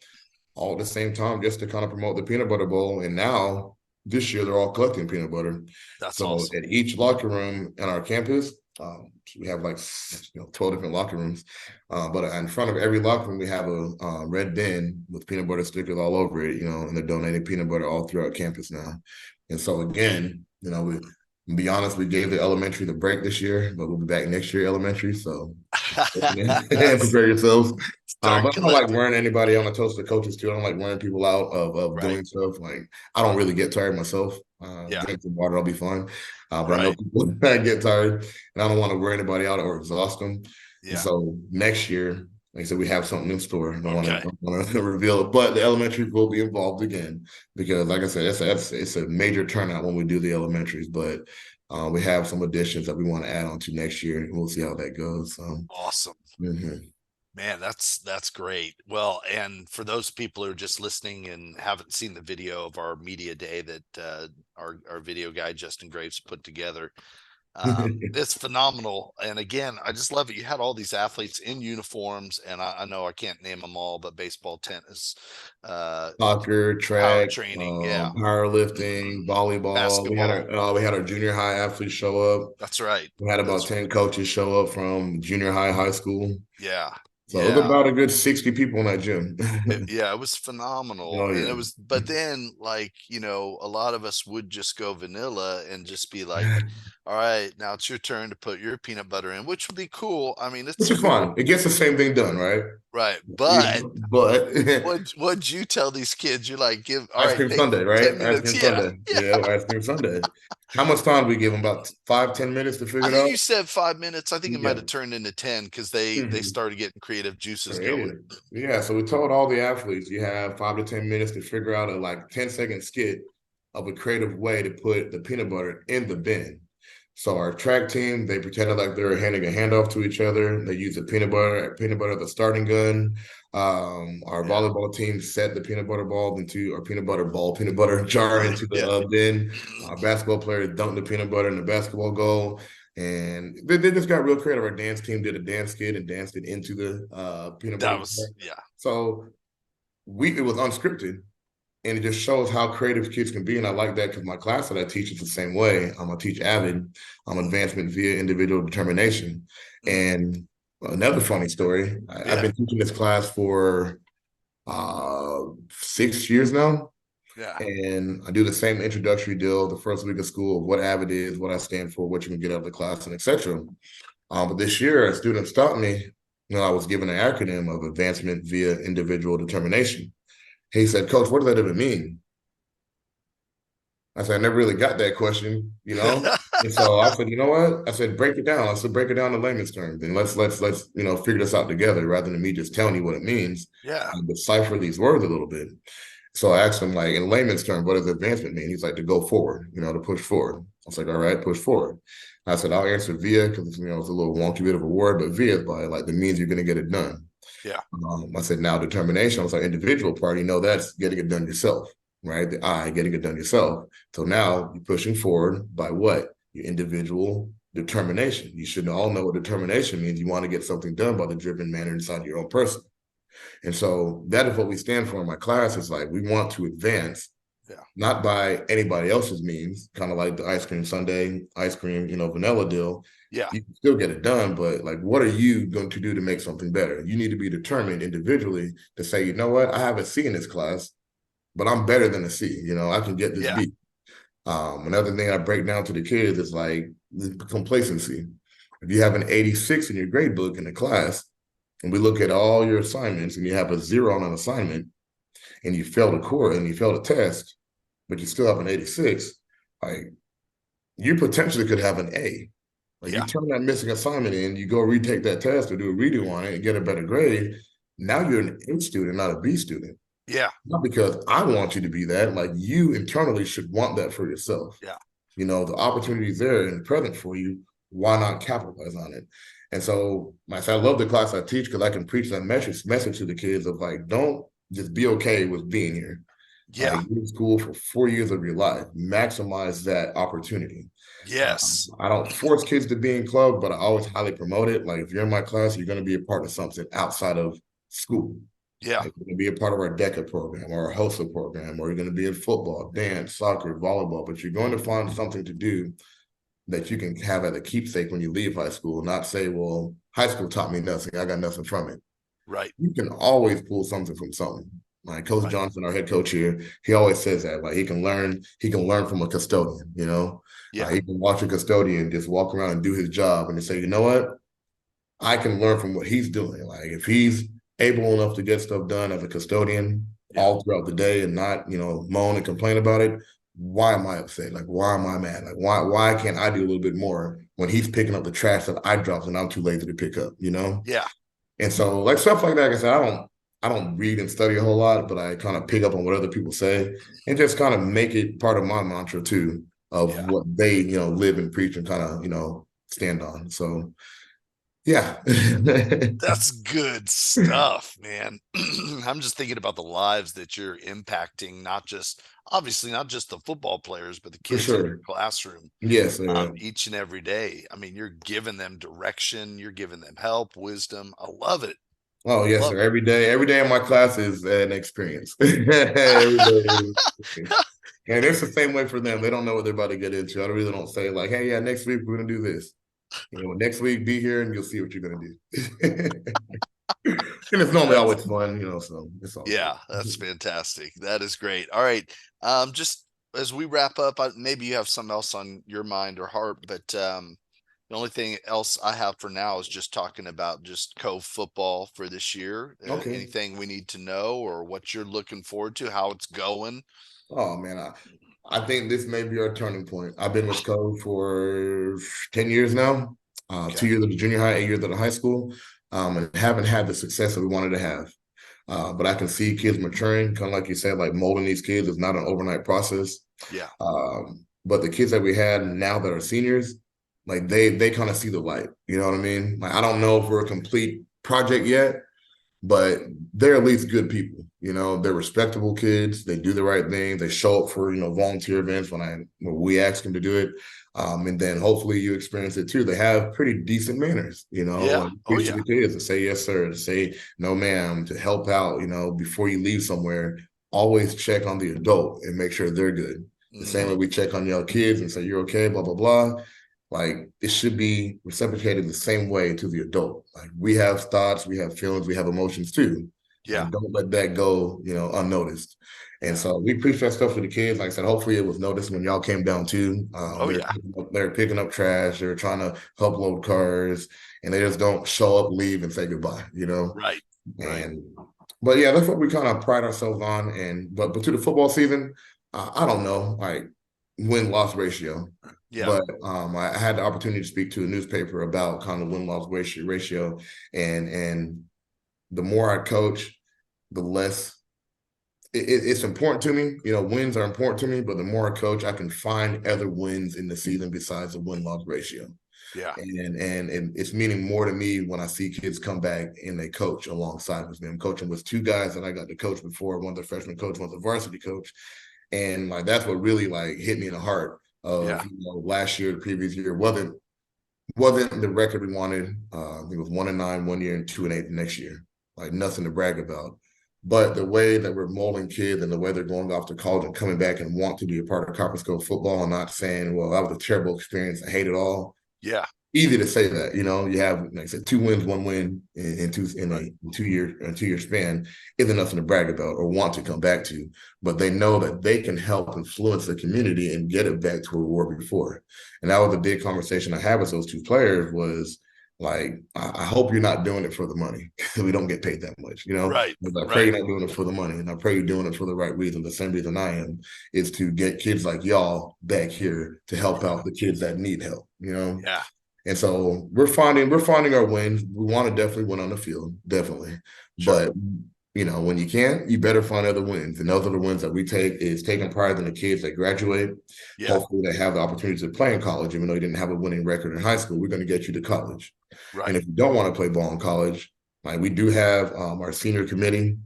[SPEAKER 3] all at the same time just to kind of promote the peanut butter bowl. And now this year they're all collecting peanut butter.
[SPEAKER 2] That's
[SPEAKER 3] So
[SPEAKER 2] awesome.
[SPEAKER 3] at each locker room in our campus, we have like 12 different locker rooms. But in front of every locker room, we have a red bin with peanut butter stickers all over it, and they're donating peanut butter all throughout campus now. And so again, to be honest, we gave the elementary the break this year, but we'll be back next year, elementary. So prepare yourselves. But I don't like wearing anybody on the toast of coaches too. I don't like wearing people out of doing stuff. Like I don't really get tired myself. Drink some water, I'll be fine. But I know people get tired, and I don't want to wear anybody out or exhaust them.
[SPEAKER 2] Yeah.
[SPEAKER 3] And so next year, like I said, we have something in store. I don't want to reveal it, but the elementary will be involved again because, like I said, it's a major turnout when we do the elementaries. But we have some additions that we want to add on to next year, and we'll see how that goes.
[SPEAKER 2] Awesome.
[SPEAKER 3] Mm-hmm.
[SPEAKER 2] Man, that's great. Well, and for those people who are just listening and haven't seen the video of our media day that our video guy Justin Graves put together, it's phenomenal. And again, I just love it. You had all these athletes in uniforms, and I know I can't name them all, but baseball, tennis,
[SPEAKER 3] soccer,
[SPEAKER 2] power
[SPEAKER 3] track,
[SPEAKER 2] training,
[SPEAKER 3] powerlifting, volleyball.
[SPEAKER 2] basketball.
[SPEAKER 3] We had our junior high athletes show up.
[SPEAKER 2] That's right.
[SPEAKER 3] We had about 10 coaches show up from junior high school.
[SPEAKER 2] Yeah.
[SPEAKER 3] So it was about a good 60 people in that gym.
[SPEAKER 2] It was phenomenal.
[SPEAKER 3] Oh, yeah.
[SPEAKER 2] And it was, but then a lot of us would just go vanilla and just be like, all right, now it's your turn to put your peanut butter in, which would be cool. I mean, it's
[SPEAKER 3] fun. It gets the same thing done, right?
[SPEAKER 2] Right. But
[SPEAKER 3] but
[SPEAKER 2] what'd you tell these kids? You're like,
[SPEAKER 3] ice cream Sunday, right? Ice cream Sunday.
[SPEAKER 2] Yeah.
[SPEAKER 3] Ice cream Sunday. How much time do we give them? About 5-10 minutes to figure it out?
[SPEAKER 2] You said 5 minutes. I think it might have turned into 10 because they started getting creative juices going.
[SPEAKER 3] Yeah. So we told all the athletes you have 5 to 10 minutes to figure out a 10-second skit of a creative way to put the peanut butter in the bin. So our track team, they pretended like they were handing a handoff to each other. They used the peanut butter as a starting gun. Our volleyball team set the peanut butter jar into the bin. Our basketball players dunked the peanut butter in the basketball goal. And they just got real creative. Our dance team did a dance skit and danced it into the peanut butter.
[SPEAKER 2] That was, yeah.
[SPEAKER 3] So it was unscripted, and it just shows how creative kids can be. And I like that because my class that I teach is the same way. I teach AVID, advancement via individual determination. And another funny story, I've been teaching this class for 6 years now.
[SPEAKER 2] Yeah.
[SPEAKER 3] And I do the same introductory deal the first week of school of what AVID is, what I stand for, what you can get out of the class, and etc. But this year, a student stopped me. I was given an acronym of advancement via individual determination. He said, "Coach, what does that even mean?" I said, "I never really got that question, And so I said, "You know what?" I said, "Break it down." I said, "Break it down in layman's terms, and let's figure this out together rather than me just telling you what it means."
[SPEAKER 2] Yeah.
[SPEAKER 3] Decipher these words a little bit. So I asked him, like, in layman's terms, what does advancement mean? He's like, to go forward, to push forward. I was like, all right, push forward. I said, I'll answer via because, it's a little wonky bit of a word, but via is by like the means you're going to get it done.
[SPEAKER 2] Yeah.
[SPEAKER 3] I said, now determination. I was like, individual part, that's getting it done yourself, right? The I, getting it done yourself. So now you're pushing forward by what? Your individual determination. You should all know what determination means. You want to get something done by the driven manner inside your own person. And so that is what we stand for in my class. Is like, we want to advance, not by anybody else's means, kind of like the ice cream sundae, ice cream, vanilla deal.
[SPEAKER 2] Yeah.
[SPEAKER 3] You can still get it done, but like, what are you going to do to make something better? You need to be determined individually to say, you know what, I have a C in this class, but I'm better than a C. I can get this B. Another thing I break down to the kids is like complacency. If you have an 86 in your grade book in the class, and we look at all your assignments and you have a 0 on an assignment and you failed a core and you failed a test, but you still have an 86, like, you potentially could have an A. Like, you turn that missing assignment in, you go retake that test or do a redo on it and get a better grade. Now you're an A student, not a B student.
[SPEAKER 2] Yeah.
[SPEAKER 3] Not because I want you to be that. Like, you internally should want that for yourself.
[SPEAKER 2] Yeah.
[SPEAKER 3] The opportunity is there and present for you. Why not capitalize on it? And so I love the class I teach because I can preach that message to the kids of like, don't just be okay with being here.
[SPEAKER 2] Yeah.
[SPEAKER 3] You're in school for 4 years of your life. Maximize that opportunity.
[SPEAKER 2] Yes.
[SPEAKER 3] I don't force kids to be in club, but I always highly promote it. Like, if you're in my class, you're going to be a part of something outside of school.
[SPEAKER 2] Yeah.
[SPEAKER 3] Like, you're going to be a part of our DECA program or our HOSA program, or you're going to be in football, dance, soccer, volleyball, but you're going to find something to do that you can have as a keepsake when you leave high school, not say, well, high school taught me nothing. I got nothing from it.
[SPEAKER 2] Right.
[SPEAKER 3] You can always pull something from something. Like Coach Johnson, our head coach here, he always says that. Like, he can learn from a custodian,
[SPEAKER 2] Yeah.
[SPEAKER 3] He can watch a custodian just walk around and do his job and just say, you know what? I can learn from what he's doing. Like, if he's able enough to get stuff done as a custodian all throughout the day and not, moan and complain about it, why am I upset? Like, why am I mad? Like, why can't I do a little bit more when he's picking up the trash that I dropped and I'm too lazy to pick up,
[SPEAKER 2] Yeah.
[SPEAKER 3] And so, like, stuff like that, like I said, I don't read and study a whole lot, but I kind of pick up on what other people say and just kind of make it part of my mantra too of what they, live and preach and kind of, stand on. So, yeah.
[SPEAKER 2] That's good stuff, man. I'm just thinking about the lives that you're impacting, obviously not just the football players, but the kids in your classroom.
[SPEAKER 3] Yes.
[SPEAKER 2] Each and every day. I mean, you're giving them direction, you're giving them help, wisdom. I love it.
[SPEAKER 3] Oh, yes, sir. Every day in my class is an experience. Every day. And it's the same way for them. They don't know what they're about to get into. I really don't say like, hey, yeah, next week we're going to do this. Next week, be here and you'll see what you're going to do. And it's normally always fun, so it's all
[SPEAKER 2] good. That's fantastic. That is great. All right. Just as we wrap up, maybe you have something else on your mind or heart, but the only thing else I have for now is just talking about just Cove football for this year.
[SPEAKER 3] Okay.
[SPEAKER 2] Anything we need to know or what you're looking forward to, how it's going?
[SPEAKER 3] Oh, man, I think this may be our turning point. I've been with Cove for 10 years now, 2 years at the junior high, 8 years at the high school, and haven't had the success that we wanted to have. But I can see kids maturing, kind of like you said, like molding these kids is not an overnight process.
[SPEAKER 2] Yeah.
[SPEAKER 3] But the kids that we had now that are seniors, like they kind of see the light. You know what I mean? Like, I don't know if we're a complete project yet, but they're at least good people. You know, they're respectable kids. They do the right thing. They show up for, volunteer events when we ask them to do it. And then hopefully you experience it too. They have pretty decent manners,
[SPEAKER 2] Yeah.
[SPEAKER 3] and
[SPEAKER 2] Oh,
[SPEAKER 3] preach to
[SPEAKER 2] yeah.
[SPEAKER 3] the kids to say yes, sir, to say no, ma'am, to help out, before you leave somewhere. Always check on the adult and make sure they're good. The same way we check on your kids and say, you're okay, blah, blah, blah. Like, it should be reciprocated the same way to the adult. Like, we have thoughts, we have feelings, we have emotions too.
[SPEAKER 2] Yeah.
[SPEAKER 3] Like, don't let that go, unnoticed. And so we preach that stuff to the kids. Like I said, hopefully it was noticed when y'all came down too.
[SPEAKER 2] Oh, yeah.
[SPEAKER 3] They're picking up trash. They're trying to help load cars, and they just don't show up, leave, and say goodbye.
[SPEAKER 2] Right.
[SPEAKER 3] But yeah, that's what we kind of pride ourselves on. But to the football season, I don't know, like win-loss ratio.
[SPEAKER 2] Yeah.
[SPEAKER 3] But I had the opportunity to speak to a newspaper about kind of win-loss ratio, and the more I coach, the less it's important to me. Wins are important to me, but the more I coach, I can find other wins in the season besides the win-loss ratio.
[SPEAKER 2] Yeah.
[SPEAKER 3] And it's meaning more to me when I see kids come back and they coach alongside with me. I'm coaching with two guys that I got to coach before. One's a freshman coach, one's a varsity coach. And like that's what really like hit me in the heart of last year, the previous year wasn't the record we wanted. It was 1-9 one year and 2-8 the next year. Like nothing to brag about. But the way that we're molding kids and the way they're going off to college and coming back and want to be a part of Copperas Coach football and not saying, well, that was a terrible experience. I hate it all.
[SPEAKER 2] Yeah.
[SPEAKER 3] Easy to say that, you have, like I said, 2 wins, 1 win in a 2-year span isn't nothing to brag about or want to come back to, but they know that they can help influence the community and get it back to where we were before. And that was a big conversation I had with those two players was like, I hope you're not doing it for the money. We don't get paid that much,
[SPEAKER 2] Right.
[SPEAKER 3] I pray you're not doing it for the money, and I pray you're doing it for the right reason. The same reason I am is to get kids like y'all back here to help out the kids that need help,
[SPEAKER 2] Yeah.
[SPEAKER 3] And so we're finding our wins. We want to definitely win on the field, definitely. Sure. But when you can't, you better find other wins. And those are the wins that we take is taking pride in the kids that graduate. Yeah. Hopefully they have the opportunity to play in college, even though you didn't have a winning record in high school. We're going to get you to college. Right. And if you don't want to play ball in college, like we do have our senior committee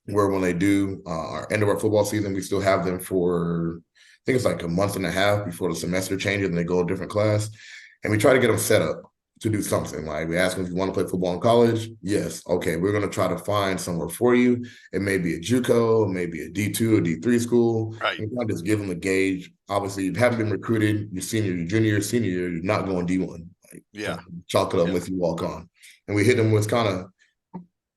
[SPEAKER 3] where when they do our end of our football season, we still have them for, I think it's like a month and a half before the semester changes and they go a different class. And we try to get them set up to do something. Like we ask them if you want to play football in college. Yes. Okay. We're going to try to find somewhere for you. It may be a JUCO, maybe a D2 or D3 school. Right. You can't just give them a gauge. Obviously, you haven't been recruited. Your senior, your junior year, senior year, you're not going D1. Like, chalk it up with you walk on. And we hit them with kind of,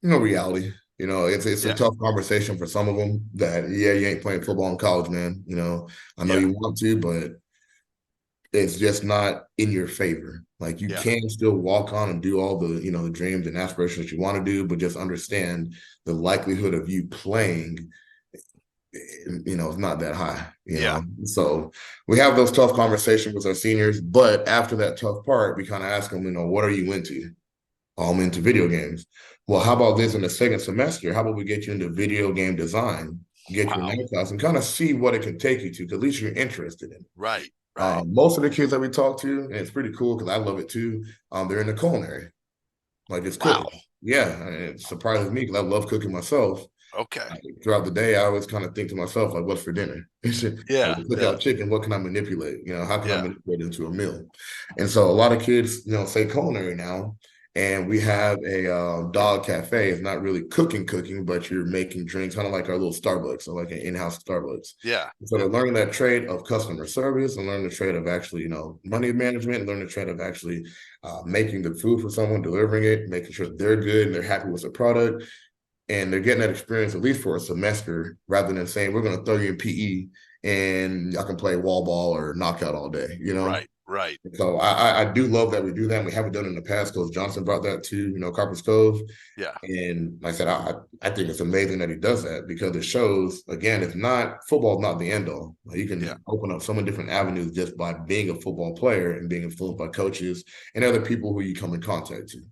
[SPEAKER 3] reality. It's a tough conversation for some of them that, you ain't playing football in college, man. I know you want to, but it's just not in your favor. Like you can still walk on and do all the, the dreams and aspirations that you want to do, but just understand the likelihood of you playing, is not that high. You know? So we have those tough conversations with our seniors, but after that tough part, we kind of ask them, what are you into? I'm into video games. Well, how about this in the second semester? How about we get you into video game design, get you in that class and kind of see what it can take you to, because at least you're interested in it.
[SPEAKER 2] Right.
[SPEAKER 3] Most of the kids that we talk to, and it's pretty cool because I love it too, they're in the culinary. Like just cooking. Wow. Yeah, it surprises me because I love cooking myself.
[SPEAKER 2] Okay.
[SPEAKER 3] Throughout the day, I always kind of think to myself, like, what's for dinner? Cook out chicken, what can I manipulate? How can I manipulate it into a meal? And so a lot of kids, say culinary now. And we have a dog cafe. It's not really cooking, but you're making drinks, kind of like our little Starbucks, or like an in-house Starbucks. Yeah. So they're learning that trade of customer service and learning the trade of actually, money management, and learning the trade of actually making the food for someone, delivering it, making sure they're good and they're happy with the product. And they're getting that experience at least for a semester, rather than saying we're going to throw you in PE and y'all can play wall ball or knockout all day, Right. So I do love that we do that. We haven't done it in the past. Coach Johnson brought that to, Copperas Cove. Yeah. And like I said, I think it's amazing that he does that because it shows, again, football is not the end all. You can open up so many different avenues just by being a football player and being influenced by coaches and other people who you come in contact to.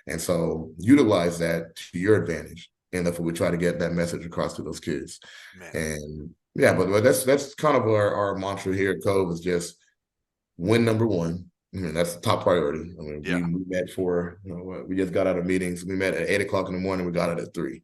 [SPEAKER 3] And so utilize that to your advantage. And that's what we try to get that message across to those kids. Man. And but that's kind of our mantra here at Cove is just win number one, I mean, that's top priority. I mean,
[SPEAKER 2] Yeah.
[SPEAKER 3] we met for, we just got out of meetings. We met at 8 o'clock in the morning. We got out at 3.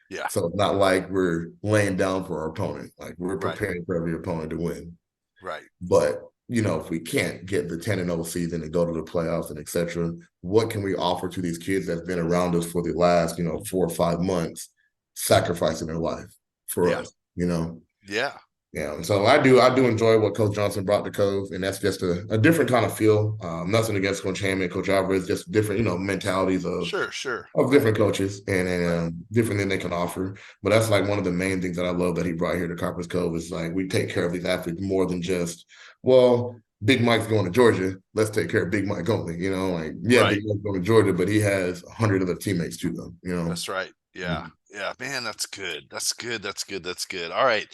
[SPEAKER 2] Yeah.
[SPEAKER 3] So it's not like we're laying down for our opponent. Like we're
[SPEAKER 2] Right.
[SPEAKER 3] preparing for every opponent to win.
[SPEAKER 2] Right.
[SPEAKER 3] But, if we can't get the 10-0 season and go to the playoffs and et cetera, what can we offer to these kids that's been around us for the last, 4 or 5 months, sacrificing their life for us,
[SPEAKER 2] Yeah.
[SPEAKER 3] Yeah, and so I do enjoy what Coach Johnson brought to Cove, and that's just a different kind of feel. Nothing against Coach Hammond, Coach Alvarez, just different, mentalities
[SPEAKER 2] Sure.
[SPEAKER 3] of different coaches and different than they can offer. But that's like one of the main things that I love that he brought here to Copperas Cove is like we take care of these athletes more than just, well, Big Mike's going to Georgia. Let's take care of Big Mike only. Big Mike's going to Georgia, but he has 100 other teammates too, though.
[SPEAKER 2] That's right. Yeah.
[SPEAKER 3] Mhm.
[SPEAKER 2] Yeah, man, that's good. That's good. All right.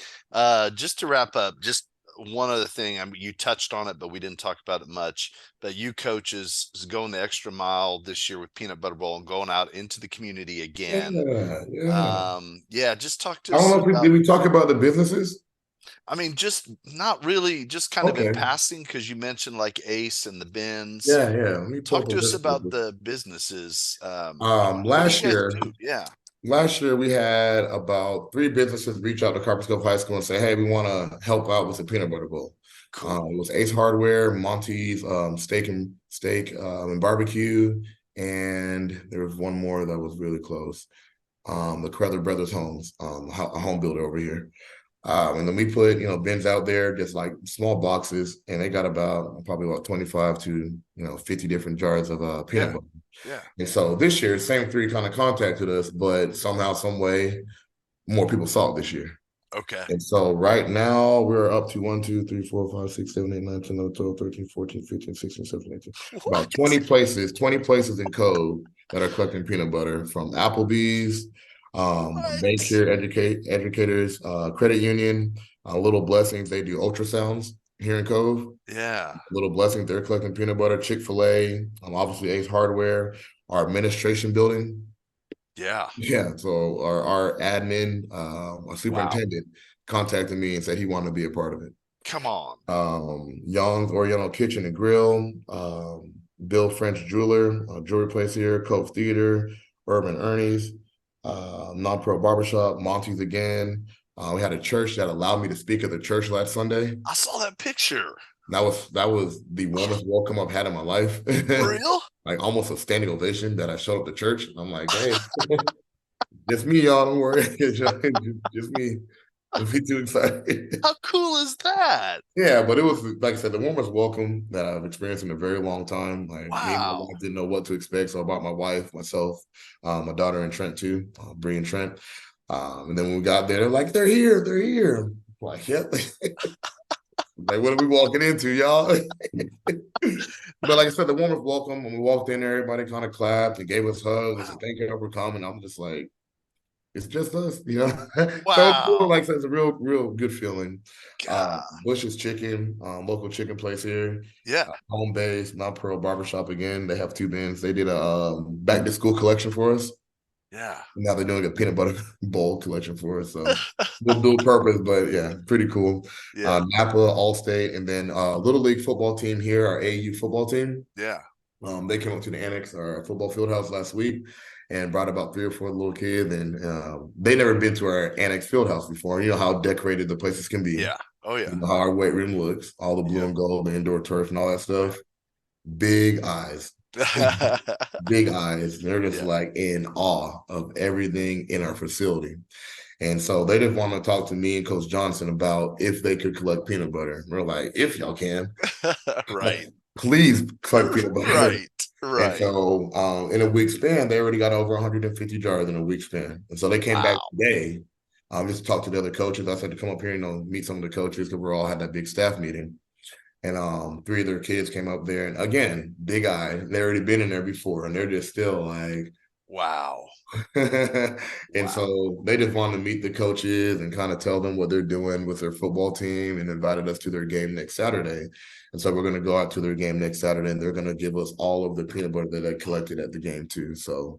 [SPEAKER 2] Just to wrap up, just one other thing. I mean, you touched on it, but we didn't talk about it much. But you coaches is going the extra mile this year with Peanut Butter Bowl and going out into the community again.
[SPEAKER 3] Yeah.
[SPEAKER 2] Just talk to
[SPEAKER 3] I don't
[SPEAKER 2] us
[SPEAKER 3] know if
[SPEAKER 2] about,
[SPEAKER 3] did we talk about the businesses?
[SPEAKER 2] I mean, just not really, just kind of in
[SPEAKER 3] Okay.
[SPEAKER 2] passing, because you mentioned like Ace and the Bins.
[SPEAKER 3] Yeah. Let me pull
[SPEAKER 2] Talk
[SPEAKER 3] up
[SPEAKER 2] to
[SPEAKER 3] a
[SPEAKER 2] us
[SPEAKER 3] list
[SPEAKER 2] about
[SPEAKER 3] of
[SPEAKER 2] the businesses. What do you
[SPEAKER 3] last
[SPEAKER 2] guys
[SPEAKER 3] year,
[SPEAKER 2] do? Yeah.
[SPEAKER 3] Last year, we had about 3 businesses reach out to Copperas Cove High School and say, "Hey, we want to help out with the peanut butter bowl."
[SPEAKER 2] Cool.
[SPEAKER 3] It was Ace Hardware, Monty's Steak and Barbecue, and there was one more that was really close. The Crowther Brothers Homes, a home builder over here. And then we put, bins out there, just like small boxes, and they got probably about 25 to 50 different jars of peanut butter.
[SPEAKER 2] Yeah.
[SPEAKER 3] And so this year, same 3 kind of contacted us, but somehow, some way, more people saw it this year.
[SPEAKER 2] Okay.
[SPEAKER 3] And so right now we're up to 1, 2, 3, 4, 5, 6, 7, 8, 9, 10, 11, 12, 13, 14, 15, 16, 17, 18. About 20 places in Cove that are collecting peanut butter, from Applebee's, daycare educators, credit union, Little Blessings. They do ultrasounds here in Cove.
[SPEAKER 2] Yeah.
[SPEAKER 3] Little Blessings, they're collecting peanut butter. Chick-fil-A, obviously Ace Hardware, our administration building.
[SPEAKER 2] Yeah.
[SPEAKER 3] So our admin, our superintendent contacted me and said he wanted to be a part of it.
[SPEAKER 2] Come on.
[SPEAKER 3] Young's Oriental Kitchen and Grill, Bill French Jeweler, jewelry place here, Cove Theater, Urban Ernie's, Non-Pro Barbershop, Monty's again. We had a church that allowed me to speak at the church last Sunday.
[SPEAKER 2] I saw that picture.
[SPEAKER 3] That was the warmest welcome I've had in my life.
[SPEAKER 2] For real?
[SPEAKER 3] Like almost a standing ovation that I showed up to church. I'm like, hey, just me, y'all. Don't worry. just me. Don't be too excited.
[SPEAKER 2] How cool is that?
[SPEAKER 3] Yeah, but it was, like I said, the warmest welcome that I've experienced in a very long time. Like me and my wife didn't know what to expect. So I brought my wife, myself, my daughter and Trent too, Bree and Trent. And then when we got there, they're like, they're here. I'm like, yep. Like, what are we walking into, y'all? But like I said, the warmest welcome, when we walked in there, everybody kind of clapped and gave us hugs and said, thank you for coming. I'm just like, it's just us,
[SPEAKER 2] Wow.
[SPEAKER 3] So it's cool. Like I said, it's a real good feeling.
[SPEAKER 2] God.
[SPEAKER 3] Bush's Chicken, local chicken place here.
[SPEAKER 2] Yeah.
[SPEAKER 3] Home base, Non-Pro Barbershop again. They have 2 bins. They did a back to school collection for us.
[SPEAKER 2] Yeah.
[SPEAKER 3] Now they're doing a peanut butter bowl collection for us. So we'll do purpose, but yeah, pretty cool.
[SPEAKER 2] Yeah.
[SPEAKER 3] Napa, Allstate, and then Little League football team here, our AU football team.
[SPEAKER 2] Yeah.
[SPEAKER 3] They came up to the annex, our football field house last week, and brought about 3 or 4 little kids. And they never been to our annex field house before. You know how decorated the places can be.
[SPEAKER 2] Yeah. Oh yeah.
[SPEAKER 3] You know how our weight room looks, all the blue and gold, the indoor turf, and all that stuff. Big eyes. Big eyes. They're just like in awe of everything in our facility. And so they just want to talk to me and Coach Johnson about if they could collect peanut butter. We're like, if y'all can.
[SPEAKER 2] Right.
[SPEAKER 3] Please collect peanut butter.
[SPEAKER 2] Right.
[SPEAKER 3] And so in a week span, they already got over 150 jars in a week span. And so they came back today just to talk to the other coaches. I said to come up here and meet some of the coaches because we're all had that big staff meeting. And 3 of their kids came up there, and again, big eye. They already been in there before, and they're just still like,
[SPEAKER 2] wow.
[SPEAKER 3] And so they just wanted to meet the coaches and kind of tell them what they're doing with their football team, and invited us to their game next Saturday. And so we're going to go out to their game next Saturday, and they're going to give us all of the peanut butter that they collected at the game too. So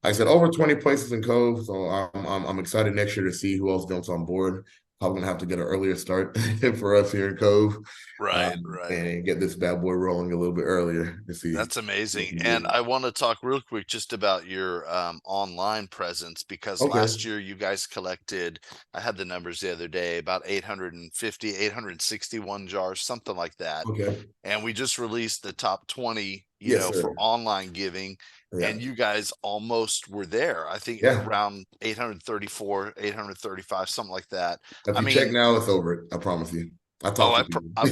[SPEAKER 3] like I said, over 20 places in Cove. So I'm excited next year to see who else jumps on board. probably gonna have to get an earlier start for us here in Cove,
[SPEAKER 2] Right, right.
[SPEAKER 3] and get this bad boy rolling a little bit earlier to see.
[SPEAKER 2] That's amazing. And I want to talk real quick just about your online presence, because
[SPEAKER 3] Okay.
[SPEAKER 2] last year you guys collected, I had the numbers the other day, about 850, 861 jars, something like that.
[SPEAKER 3] Okay.
[SPEAKER 2] And we just released the top 20,
[SPEAKER 3] Yes,
[SPEAKER 2] for
[SPEAKER 3] sir.
[SPEAKER 2] online giving.
[SPEAKER 3] Yeah.
[SPEAKER 2] And you guys almost were there. I think
[SPEAKER 3] Yeah.
[SPEAKER 2] around 834, 835, something like that.
[SPEAKER 3] If
[SPEAKER 2] I
[SPEAKER 3] you check
[SPEAKER 2] mean,
[SPEAKER 3] now, it's over. I promise you. I
[SPEAKER 2] oh,
[SPEAKER 3] talk to people.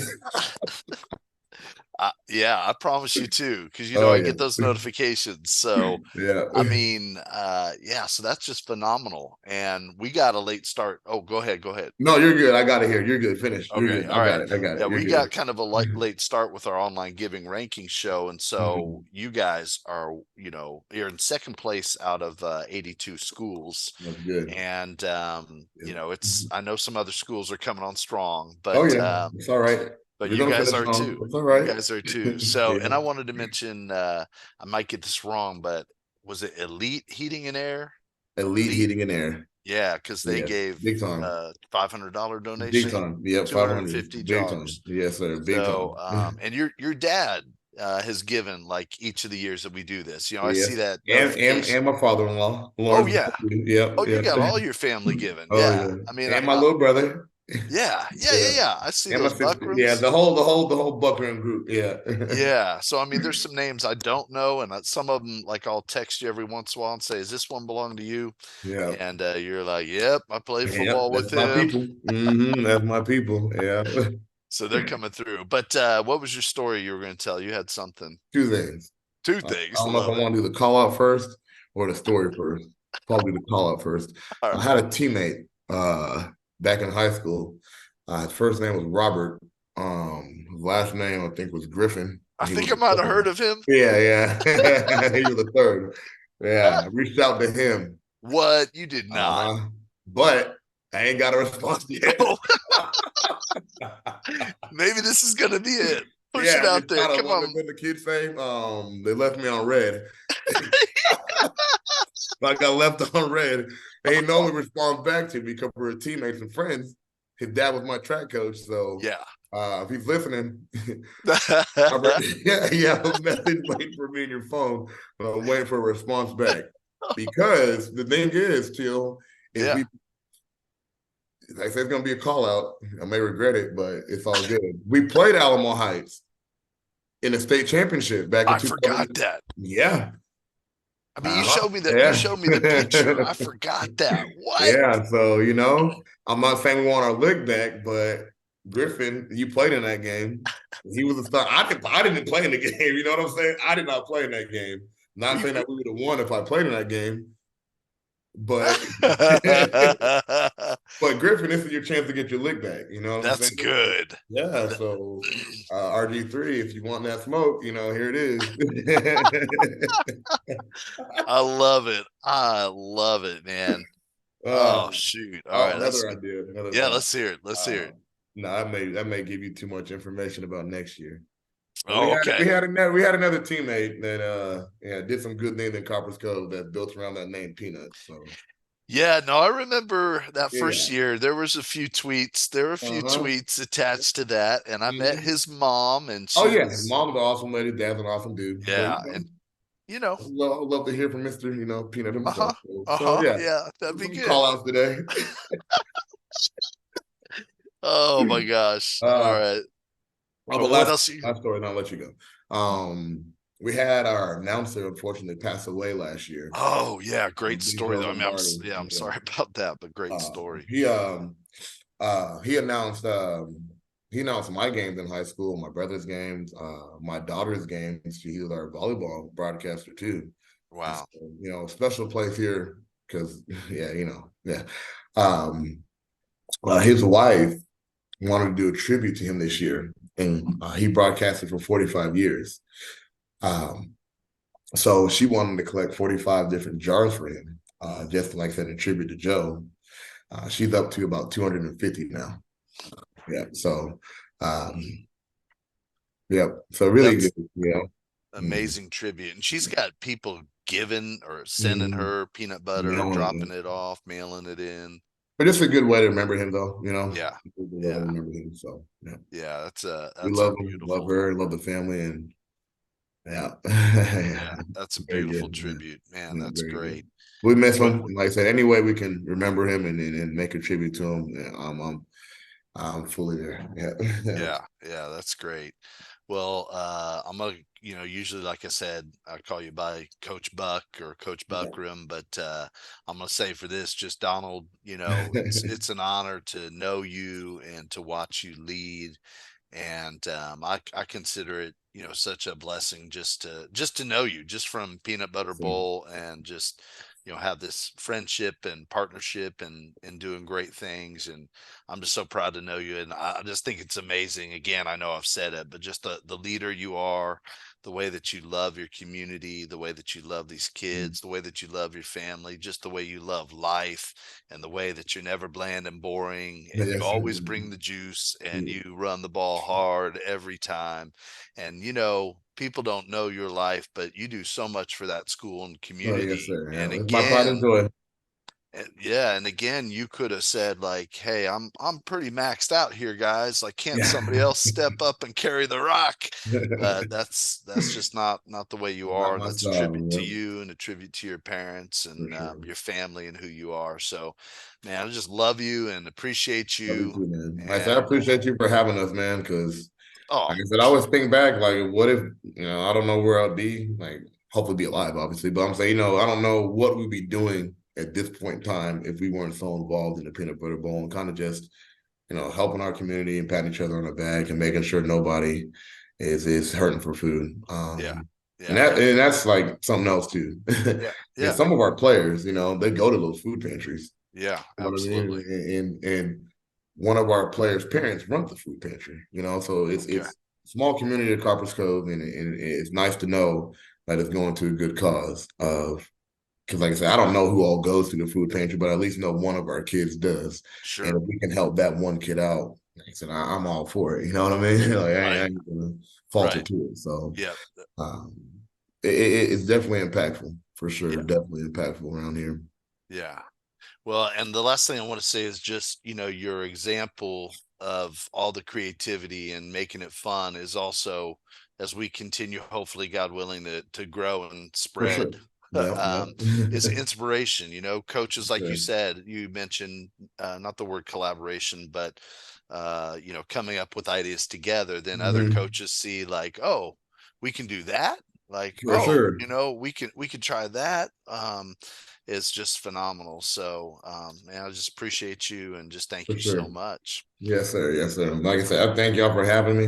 [SPEAKER 2] yeah, I promise you too, because
[SPEAKER 3] Oh
[SPEAKER 2] I
[SPEAKER 3] yeah.
[SPEAKER 2] get those notifications. So,
[SPEAKER 3] Yeah.
[SPEAKER 2] I mean, yeah, so that's just phenomenal. And we got a late start. Oh, go ahead, go ahead.
[SPEAKER 3] No, you're good. I got it here. You're good. Finish. You're
[SPEAKER 2] Okay,
[SPEAKER 3] good.
[SPEAKER 2] all
[SPEAKER 3] I got
[SPEAKER 2] right.
[SPEAKER 3] it. I got it.
[SPEAKER 2] Yeah,
[SPEAKER 3] You're
[SPEAKER 2] we
[SPEAKER 3] good.
[SPEAKER 2] got kind of a late start with our online giving ranking show, and so you guys are, you're in second place out of 82 schools.
[SPEAKER 3] That's good.
[SPEAKER 2] And
[SPEAKER 3] Yeah.
[SPEAKER 2] I know some other schools are coming on strong,
[SPEAKER 3] Oh
[SPEAKER 2] but
[SPEAKER 3] yeah. It's all right.
[SPEAKER 2] but
[SPEAKER 3] We're
[SPEAKER 2] you
[SPEAKER 3] gonna
[SPEAKER 2] guys
[SPEAKER 3] finish
[SPEAKER 2] are
[SPEAKER 3] strong.
[SPEAKER 2] too.
[SPEAKER 3] It's all
[SPEAKER 2] You
[SPEAKER 3] right.
[SPEAKER 2] guys are too. So,
[SPEAKER 3] Yeah.
[SPEAKER 2] and I wanted to mention, I might get this wrong, but was it Elite Heating and Air?
[SPEAKER 3] Elite
[SPEAKER 2] Elite,
[SPEAKER 3] heating and air.
[SPEAKER 2] yeah, because they
[SPEAKER 3] Yes.
[SPEAKER 2] gave
[SPEAKER 3] Big time.
[SPEAKER 2] $500
[SPEAKER 3] Big
[SPEAKER 2] donation,
[SPEAKER 3] time. Yep.
[SPEAKER 2] 250
[SPEAKER 3] 500. Big time.
[SPEAKER 2] jars.
[SPEAKER 3] Yes, sir. Big
[SPEAKER 2] So,
[SPEAKER 3] time.
[SPEAKER 2] and your dad has given like each of the years that we do this. I see
[SPEAKER 3] Yes.
[SPEAKER 2] that
[SPEAKER 3] And
[SPEAKER 2] notification.
[SPEAKER 3] my father-in-law,
[SPEAKER 2] Oh
[SPEAKER 3] Lawrence.
[SPEAKER 2] yeah.
[SPEAKER 3] Yep.
[SPEAKER 2] Oh, you
[SPEAKER 3] Yep.
[SPEAKER 2] got all your family giving.
[SPEAKER 3] Oh
[SPEAKER 2] Yeah.
[SPEAKER 3] yeah.
[SPEAKER 2] I mean,
[SPEAKER 3] And my little brother.
[SPEAKER 2] yeah, yeah, yeah,
[SPEAKER 3] Yeah.
[SPEAKER 2] yeah. I see
[SPEAKER 3] And my
[SPEAKER 2] those
[SPEAKER 3] sister. Yeah,
[SPEAKER 2] Buckrams.
[SPEAKER 3] the whole Buckram group. Yeah.
[SPEAKER 2] Yeah. So, I mean, there's some names I don't know. And some of them, like, I'll text you every once in a while and say, "Is this one belong to you?"
[SPEAKER 3] Yeah.
[SPEAKER 2] And you're like, "Yep, I played
[SPEAKER 3] Yep.
[SPEAKER 2] football with
[SPEAKER 3] That's my
[SPEAKER 2] him."
[SPEAKER 3] people. That's my people. Yeah.
[SPEAKER 2] So they're coming through. But what was your story you were going to tell? You had something.
[SPEAKER 3] Two things.
[SPEAKER 2] Two
[SPEAKER 3] I
[SPEAKER 2] things.
[SPEAKER 3] don't know if
[SPEAKER 2] Love
[SPEAKER 3] I
[SPEAKER 2] it.
[SPEAKER 3] want to do the call out first or the story first. Probably the call out first.
[SPEAKER 2] All
[SPEAKER 3] I
[SPEAKER 2] right.
[SPEAKER 3] had a teammate back in high school. His first name was Robert. His last name I think was Griffin.
[SPEAKER 2] I
[SPEAKER 3] He was
[SPEAKER 2] think I
[SPEAKER 3] the
[SPEAKER 2] might have
[SPEAKER 3] third.
[SPEAKER 2] heard of him.
[SPEAKER 3] Yeah. He was the third. Yeah, I reached out to him.
[SPEAKER 2] What? You did not.
[SPEAKER 3] But I ain't got a response yet.
[SPEAKER 2] Oh. Maybe this is going to be it. Push it
[SPEAKER 3] Yeah,
[SPEAKER 2] out there. Come on.
[SPEAKER 3] what the kids say. They left me on red. I got left on red. They didn't normally respond back to me because we're teammates and friends. His dad was my track coach, so
[SPEAKER 2] Yeah.
[SPEAKER 3] if he's listening, yeah, a message waiting for me in your phone. I'm waiting for a response back, because the thing is, Till, is
[SPEAKER 2] Yeah.
[SPEAKER 3] like I said, it's gonna be a call out. I may regret it, but it's all good. We played Alamo Heights in a state championship back in
[SPEAKER 2] I forgot that.
[SPEAKER 3] Yeah.
[SPEAKER 2] I mean, you showed me the picture. I forgot that. What?
[SPEAKER 3] Yeah, so I'm not saying we want our lick back, but Griffin, you played in that game. He was a star. I didn't play in the game. You know what I'm saying? I did not play in that game. Not saying that we would have won if I played in that game. But but Griffin, this is your chance to get your lick back. You know what I'm saying?
[SPEAKER 2] That's good.
[SPEAKER 3] Yeah. So RG3, if you want that smoke, here it is.
[SPEAKER 2] I love it. I love it, man. Oh shoot! All right,
[SPEAKER 3] another idea.
[SPEAKER 2] Yeah, let's hear it. Let's hear it.
[SPEAKER 3] No, that may give you too much information about next year.
[SPEAKER 2] Oh, okay.
[SPEAKER 3] We had another teammate that did some good things in Copperas Cove that built around that name Peanuts. So
[SPEAKER 2] yeah, no, I remember that first year. There was a few tweets. There were a few tweets attached to that, and I met his mom, and
[SPEAKER 3] his mom's an awesome lady. Dad's an awesome dude.
[SPEAKER 2] Yeah, but,
[SPEAKER 3] and
[SPEAKER 2] I'd
[SPEAKER 3] love to hear from Mr. Peanut himself.
[SPEAKER 2] Yeah, that'd be good.
[SPEAKER 3] Call outs today.
[SPEAKER 2] Oh my gosh! All right.
[SPEAKER 3] What else? Last story, and I'll let you go. We had our announcer unfortunately pass away last year.
[SPEAKER 2] Oh yeah, great story though. I mean, I'm sorry about that, but great story.
[SPEAKER 3] He announced my games in high school, my brother's games, my daughter's games. He was our volleyball broadcaster too.
[SPEAKER 2] Wow.
[SPEAKER 3] So, special place here because his wife wanted to do a tribute to him this year, and he broadcasted for 45 years. So she wanted to collect 45 different jars for him, just like I said, in tribute to Joe. She's up to about 250 now. Yeah. So, So really good,
[SPEAKER 2] amazing tribute, and she's got people giving or sending her peanut butter, dropping it off, mailing it in.
[SPEAKER 3] But it's a good way to remember him, though. You know,
[SPEAKER 2] Yeah.
[SPEAKER 3] it's a good way to
[SPEAKER 2] Yeah.
[SPEAKER 3] remember him. So yeah,
[SPEAKER 2] Yeah.
[SPEAKER 3] we
[SPEAKER 2] That's a
[SPEAKER 3] love him, love
[SPEAKER 2] beautiful.
[SPEAKER 3] her, love the family, and yeah,
[SPEAKER 2] Yeah. That's a
[SPEAKER 3] very
[SPEAKER 2] beautiful
[SPEAKER 3] good. Yeah,
[SPEAKER 2] tribute, man.
[SPEAKER 3] yeah,
[SPEAKER 2] That's
[SPEAKER 3] very good.
[SPEAKER 2] great.
[SPEAKER 3] We miss
[SPEAKER 2] Well,
[SPEAKER 3] him. And like I said, any way we can remember him and make a tribute to him, yeah, I'm fully there. Yeah.
[SPEAKER 2] yeah. Yeah. That's great. Well, I'm gonna, usually, like I said, I call you by Coach Buck or Coach
[SPEAKER 3] Yeah.
[SPEAKER 2] Buckram, but I'm gonna say for this, just Donald, it's an honor to know you and to watch you lead. And I consider it, such a blessing just to know you, just from Peanut Butter
[SPEAKER 3] So,
[SPEAKER 2] Bowl, and just have this friendship and partnership and doing great things. And I'm just so proud to know you, and I just think it's amazing. Again, I know I've said it, but just the leader you are, the way that you love your community, the way that you love these kids, the way that you love your family, just the way you love life, and the way that you're never bland and boring, and you
[SPEAKER 3] yes, sir.
[SPEAKER 2] always bring the juice, and you run the ball hard every time. And people don't know your life, but you do so much for that school and
[SPEAKER 3] Oh, yes,
[SPEAKER 2] community.
[SPEAKER 3] sir.
[SPEAKER 2] And
[SPEAKER 3] Yeah, it's my pride and
[SPEAKER 2] again,
[SPEAKER 3] joy.
[SPEAKER 2] yeah, and again, you could have said like, "Hey, I'm pretty maxed out here, guys. Like, can't
[SPEAKER 3] Yeah.
[SPEAKER 2] somebody else step up and carry the rock?" But that's just not the way you
[SPEAKER 3] Not
[SPEAKER 2] are.
[SPEAKER 3] my
[SPEAKER 2] That's a
[SPEAKER 3] style,
[SPEAKER 2] tribute to
[SPEAKER 3] yep,
[SPEAKER 2] you and a tribute to your parents
[SPEAKER 3] for
[SPEAKER 2] and
[SPEAKER 3] sure.
[SPEAKER 2] your family and who you are. So, man, I just love you and appreciate
[SPEAKER 3] Love you
[SPEAKER 2] you.
[SPEAKER 3] too, man. Like I said, I
[SPEAKER 2] And
[SPEAKER 3] appreciate you for having us, man, because
[SPEAKER 2] oh,
[SPEAKER 3] like I said, I always think back, like, what if, I don't know where I'd be, like, hopefully be alive, obviously, but I'm saying, I don't know what we'd be doing at this point in time if we weren't so involved in the Peanut Butter Bowl and kind of just, helping our community and patting each other on the back and making sure nobody is hurting for food.
[SPEAKER 2] yeah,
[SPEAKER 3] And
[SPEAKER 2] yeah,
[SPEAKER 3] that's like something else too.
[SPEAKER 2] yeah,
[SPEAKER 3] And
[SPEAKER 2] yeah,
[SPEAKER 3] some of our players, they go to those food pantries.
[SPEAKER 2] yeah,
[SPEAKER 3] You know what I mean?
[SPEAKER 2] absolutely.
[SPEAKER 3] And one of our players' parents runs the food pantry. So it's
[SPEAKER 2] Okay,
[SPEAKER 3] it's small community of Copperas Cove, and it's nice to know that it's going to a good cause. Because like I said, I don't know who all goes to the food pantry, but I at least know one of our kids does. And
[SPEAKER 2] sure,
[SPEAKER 3] if we can help that one kid out, like I said, I'm all for it. You know what I mean? Like I
[SPEAKER 2] right,
[SPEAKER 3] ain't gonna falter
[SPEAKER 2] right,
[SPEAKER 3] to it. So
[SPEAKER 2] yeah,
[SPEAKER 3] um, it's definitely impactful for sure.
[SPEAKER 2] yeah,
[SPEAKER 3] Definitely impactful around here.
[SPEAKER 2] yeah. Well, and the last thing I want to say is just, your example of all the creativity and making it fun is also, as we continue, hopefully, God willing, to grow and
[SPEAKER 3] For sure.
[SPEAKER 2] spread,
[SPEAKER 3] Yeah, yeah.
[SPEAKER 2] is inspiration. Coaches, like you
[SPEAKER 3] Sure.
[SPEAKER 2] said, you mentioned, not the word collaboration, but, coming up with ideas together. Then other
[SPEAKER 3] Mhm.
[SPEAKER 2] coaches see like, oh, we can do that. Like,
[SPEAKER 3] For
[SPEAKER 2] oh,
[SPEAKER 3] sure.
[SPEAKER 2] we can try that. Is just phenomenal. So, man, I just appreciate you and just thank
[SPEAKER 3] For
[SPEAKER 2] you so
[SPEAKER 3] sure.
[SPEAKER 2] much.
[SPEAKER 3] Yes, sir. Yes, sir. Like I said, I thank y'all for having me.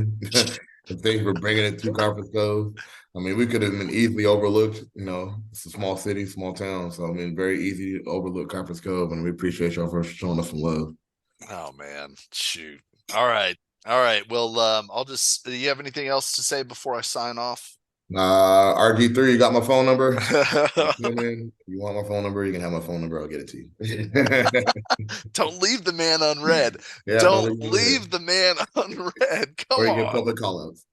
[SPEAKER 3] And thank you for bringing it to Conference Cove. I mean, we could have been easily overlooked. It's a small city, small town. So, I mean, very easy to overlook Conference Cove. And we appreciate y'all for showing us some love.
[SPEAKER 2] Oh man, shoot. All right. All right. Well, I'll just, do you have anything else to say before I sign off?
[SPEAKER 3] RG3, you got my phone number? Come in. If you want my phone number, you can have my phone number. I'll get it to you.
[SPEAKER 2] Don't leave the man unread.
[SPEAKER 3] Yeah, don't
[SPEAKER 2] Don't
[SPEAKER 3] leave me there.
[SPEAKER 2] leave the man unread. Come
[SPEAKER 3] Or you get
[SPEAKER 2] on.
[SPEAKER 3] public call outs.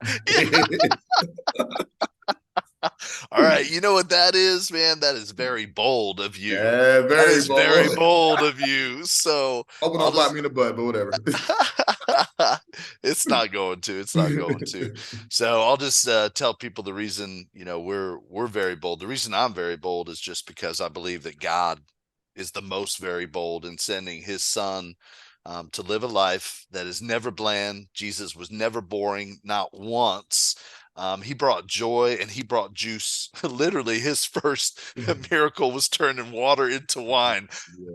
[SPEAKER 2] All right. You know what that is, man? That is very bold of you.
[SPEAKER 3] Yeah,
[SPEAKER 2] That
[SPEAKER 3] very
[SPEAKER 2] is very
[SPEAKER 3] bold.
[SPEAKER 2] bold of you. So
[SPEAKER 3] Hope it
[SPEAKER 2] I'll
[SPEAKER 3] don't bite
[SPEAKER 2] just,
[SPEAKER 3] me in the butt, but whatever.
[SPEAKER 2] it's not going to. It's not going to. So I'll just tell people the reason, we're very bold. The reason I'm very bold is just because I believe that God is the most very bold in sending his son, to live a life that is never bland. Jesus was never boring, not once. He brought joy and he brought juice. Literally, his first miracle was turning water into wine.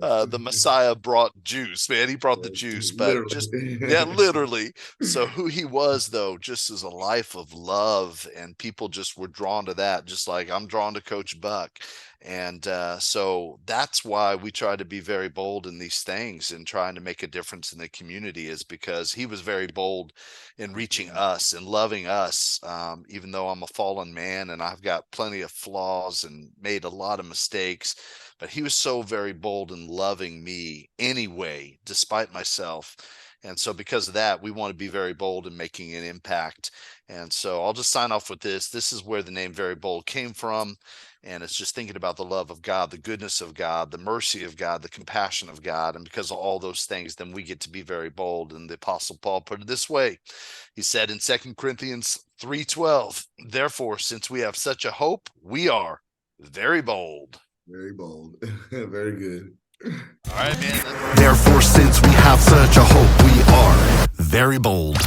[SPEAKER 3] Yes.
[SPEAKER 2] The Messiah brought juice, man. He brought the
[SPEAKER 3] Yes.
[SPEAKER 2] juice, but just, yeah,
[SPEAKER 3] Literally.
[SPEAKER 2] literally. So who he was, though, just as a life of love, and people just were drawn to that, just like I'm drawn to Coach Buck. And so that's why we try to be very bold in these things and trying to make a difference in the community, is because he was very bold in reaching us and loving us, even though I'm a fallen man and I've got plenty of flaws and made a lot of mistakes. But he was so very bold in loving me anyway, despite myself. And so because of that, we want to be very bold in making an impact. And so I'll just sign off with this. This is where the name Very Bold came from. And it's just thinking about the love of God, the goodness of God, the mercy of God, the compassion of God. And because of all those things, then we get to be very bold. And the Apostle Paul put it this way. He said in 2 Corinthians 3:12, therefore, since we have such a hope, we are very bold.
[SPEAKER 3] Very bold. Very good.
[SPEAKER 2] All right, man.
[SPEAKER 1] Therefore, since we have such a hope, we are very bold.